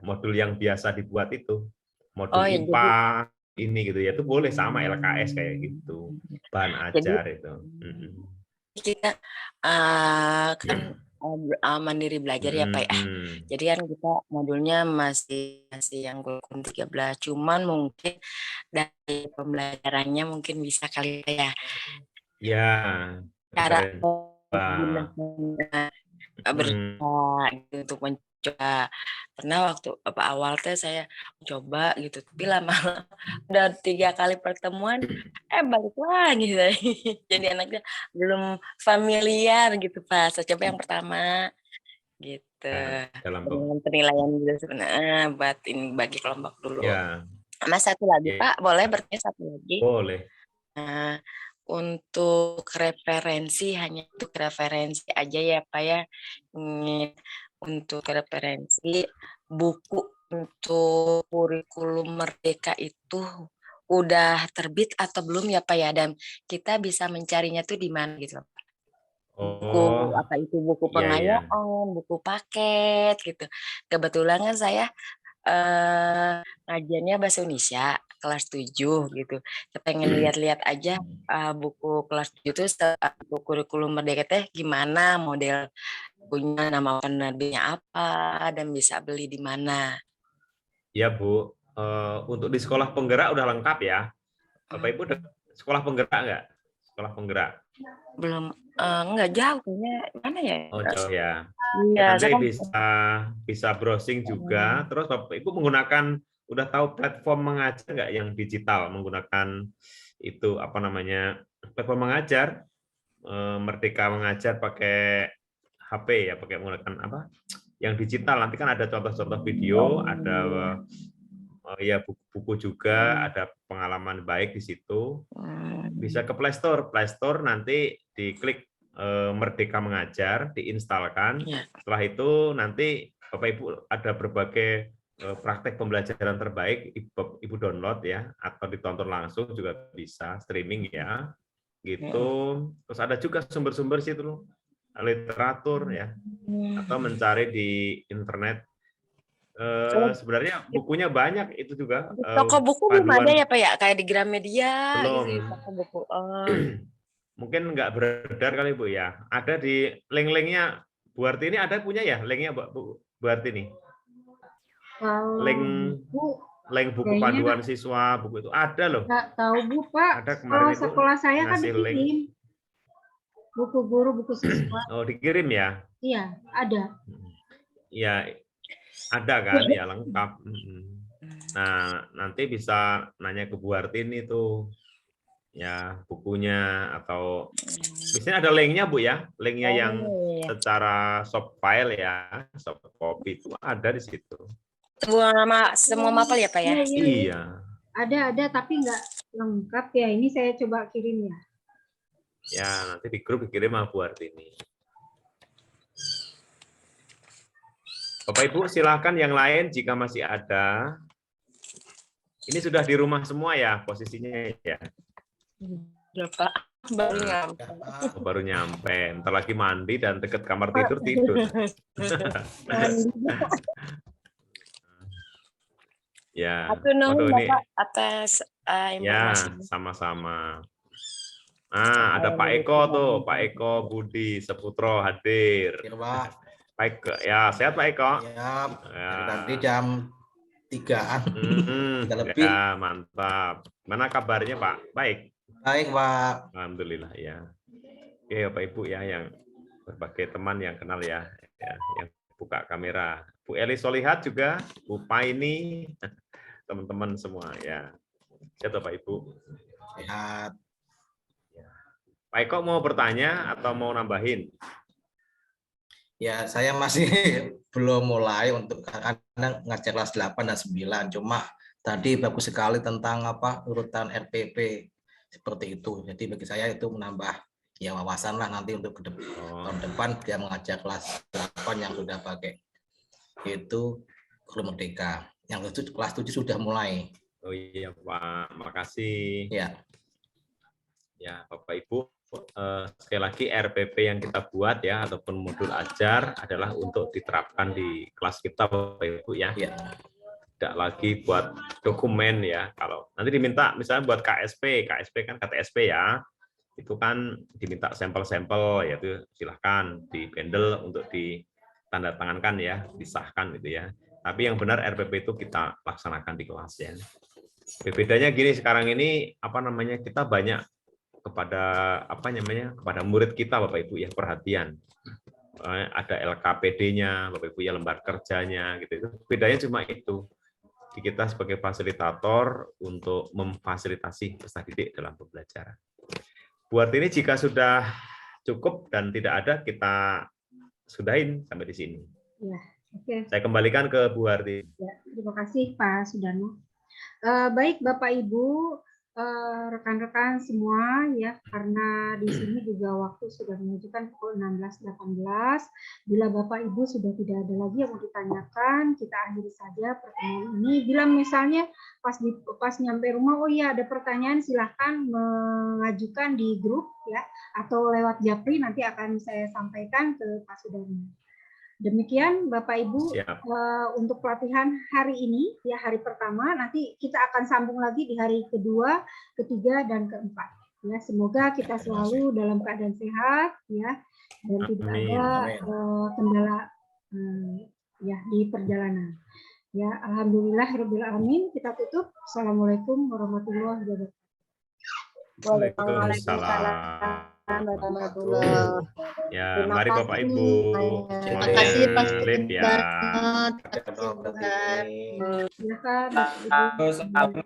modul yang biasa dibuat itu. Modul IPA ini gitu ya, itu boleh sama LKS kayak gitu. Bahan ajar itu. Kita kan mandiri belajar ya Pak ya. Jadi kan kita modulnya masih yang kurikulum 13, cuman mungkin dari pembelajarannya mungkin bisa kali ya. Ya. Cara untuk mencoba. Pernah waktu awal saya coba gitu, tapi lama-lama udah 3 kali pertemuan, balik lagi saya. Jadi anaknya belum familiar gitu Pak. Saya coba yang pertama gitu. Dengan penilaian gitu sebenarnya buat ini bagi kelompok dulu. Ya. Mas satu lagi Pak, boleh bertanya satu lagi? Boleh. Nah, untuk referensi, hanya untuk referensi aja ya Pak ya. Untuk referensi buku untuk kurikulum merdeka itu udah terbit atau belum ya Pak ya, dan kita bisa mencarinya tuh di mana gitu Pak? Buku apa itu, buku pengayaan, buku paket gitu. Kebetulan kan saya ngajarnya bahasa Indonesia kelas 7 gitu. Saya pengen lihat-lihat aja buku kelas 7 itu buku kurikulum merdeka teh gimana, model bukunya, nama penerbitnya apa, dan bisa beli di mana. Ya Bu, untuk di sekolah penggerak udah lengkap ya. Bapak Ibu udah sekolah penggerak nggak? Sekolah penggerak? Belum, nggak jauh kayaknya, mana ya? Oh jauh ya. Iya, Nanti bisa browsing juga. Terus Bapak Ibu udah tahu platform mengajar nggak yang digital, menggunakan itu platform mengajar, Merdeka Mengajar pakai HP ya, pakai menggunakan yang digital. Nanti kan ada contoh-contoh video, ada buku-buku juga, ada pengalaman baik di situ. Bisa ke Play Store. Play Store nanti diklik Merdeka Mengajar, diinstalkan. Setelah itu nanti Bapak Ibu ada berbagai praktek pembelajaran terbaik Ibu download ya, atau ditonton langsung juga bisa, streaming ya, gitu. Terus ada juga sumber-sumber situ loh, literatur ya, atau mencari di internet. Sebenarnya bukunya banyak itu juga. Toko buku belum ada panduan ya Pak ya? Kayak di Gramedia belum. gitu, toko buku. Mungkin nggak beredar kali Bu ya. Ada di link-linknya Bu Artini, ada punya ya linknya Bu Artini? Kalau Link buku kayaknya panduan siswa, buku itu ada loh. nggak tahu Bu Pak. Ada Kalau kemarin itu sekolah saya kan ngasih link. dikirim buku guru, buku siswa. Oh, dikirim ya? Iya, ada. Ya, ada kan ya, lengkap. Nah, nanti bisa nanya ke Bu Artini tuh ya bukunya, atau biasanya ada linknya Bu ya, linknya yang secara soft file ya, soft copy itu ada di situ. Semua mapel ya Pak ya? Iya. Ada tapi nggak lengkap ya. Ini saya coba kirim ya. Ya, nanti di grup dikirim sama Bu Artini. Bapak Ibu silakan yang lain jika masih ada. Ini sudah di rumah semua ya posisinya ya. Udah Pak, baru nyampe. Baru nyampe, ntar lagi mandi dan deket kamar tidur. Ya, Aku nuhun waduh, ini Bapak atas ya informasinya. sama-sama. Nah, ada Pak Eko tuh, Pak Eko Budi Seputro hadir. Ya, Pak. Pak Eko, ya sehat Pak Eko. Ya, Ya. tadi jam 3-an. Udah lebih. Ya, mantap. Mana kabarnya Pak? Baik. Baik, Pak. Alhamdulillah ya. Oke Bapak Ibu ya, yang berbagai teman yang kenal ya, yang buka kamera. Bu Eli Solihat juga, Bu Paini, teman-teman semua ya. Sehat Bapak Ibu. Sehat. Pak Eko mau bertanya atau mau nambahin? Ya, saya masih belum mulai untuk karena ngajar kelas 8 dan 9. Cuma tadi bagus sekali tentang urutan RPP seperti itu. Jadi bagi saya itu menambah ya wawasan lah nanti untuk tahun depan dia mengajar kelas 8 yang sudah pakai itu Guru Merdeka. Yang kelas 7 sudah mulai. Oh iya Pak, makasih. Ya. Ya Bapak Ibu, sekali lagi RPP yang kita buat ya ataupun modul ajar adalah untuk diterapkan di kelas kita Bapak Ibu ya. Ya. Tidak lagi buat dokumen ya. Kalau nanti diminta misalnya buat KSP kan KTSP ya, itu kan diminta sampel-sampel, yaitu silahkan dibendel untuk ditandatangankan ya, disahkan gitu ya. Tapi yang benar RPP itu kita laksanakan di kelas ya. Bedanya gini, sekarang ini kita banyak kepada kepada murid kita Bapak Ibu ya, perhatian. Ada LKPD-nya Bapak Ibu ya, lembar kerjanya gitu. Itu bedanya cuma itu. Kita sebagai fasilitator untuk memfasilitasi peserta didik dalam pembelajaran. Buat ini jika sudah cukup dan tidak ada, kita sudahin sampai di sini. Ya, oke. Saya kembalikan ke Bu Harti. Ya, terima kasih Pak Sudarno. Baik Bapak Ibu, rekan-rekan semua ya, karena di sini juga waktu sudah menunjukkan pukul 16.18. Bila Bapak Ibu sudah tidak ada lagi yang mau ditanyakan, kita akhiri saja pertemuan ini. Bila misalnya pas nyampe rumah, oh iya ada pertanyaan, silahkan mengajukan di grup ya, atau lewat Japri, nanti akan saya sampaikan ke Pak Sudarno. Demikian Bapak Ibu untuk pelatihan hari ini ya, hari pertama. Nanti kita akan sambung lagi di hari kedua, ketiga dan keempat. Ya, semoga kita selalu dalam keadaan sehat ya, dan tidak ada kendala ya di perjalanan. Ya, alhamdulillahirabbil alamin. Kita tutup. Assalamualaikum warahmatullahi wabarakatuh. Waalaikumsalam. Ya, mari Bapak Ibu. Terima kasih Pak Sudarno. Sudarno. Silakan.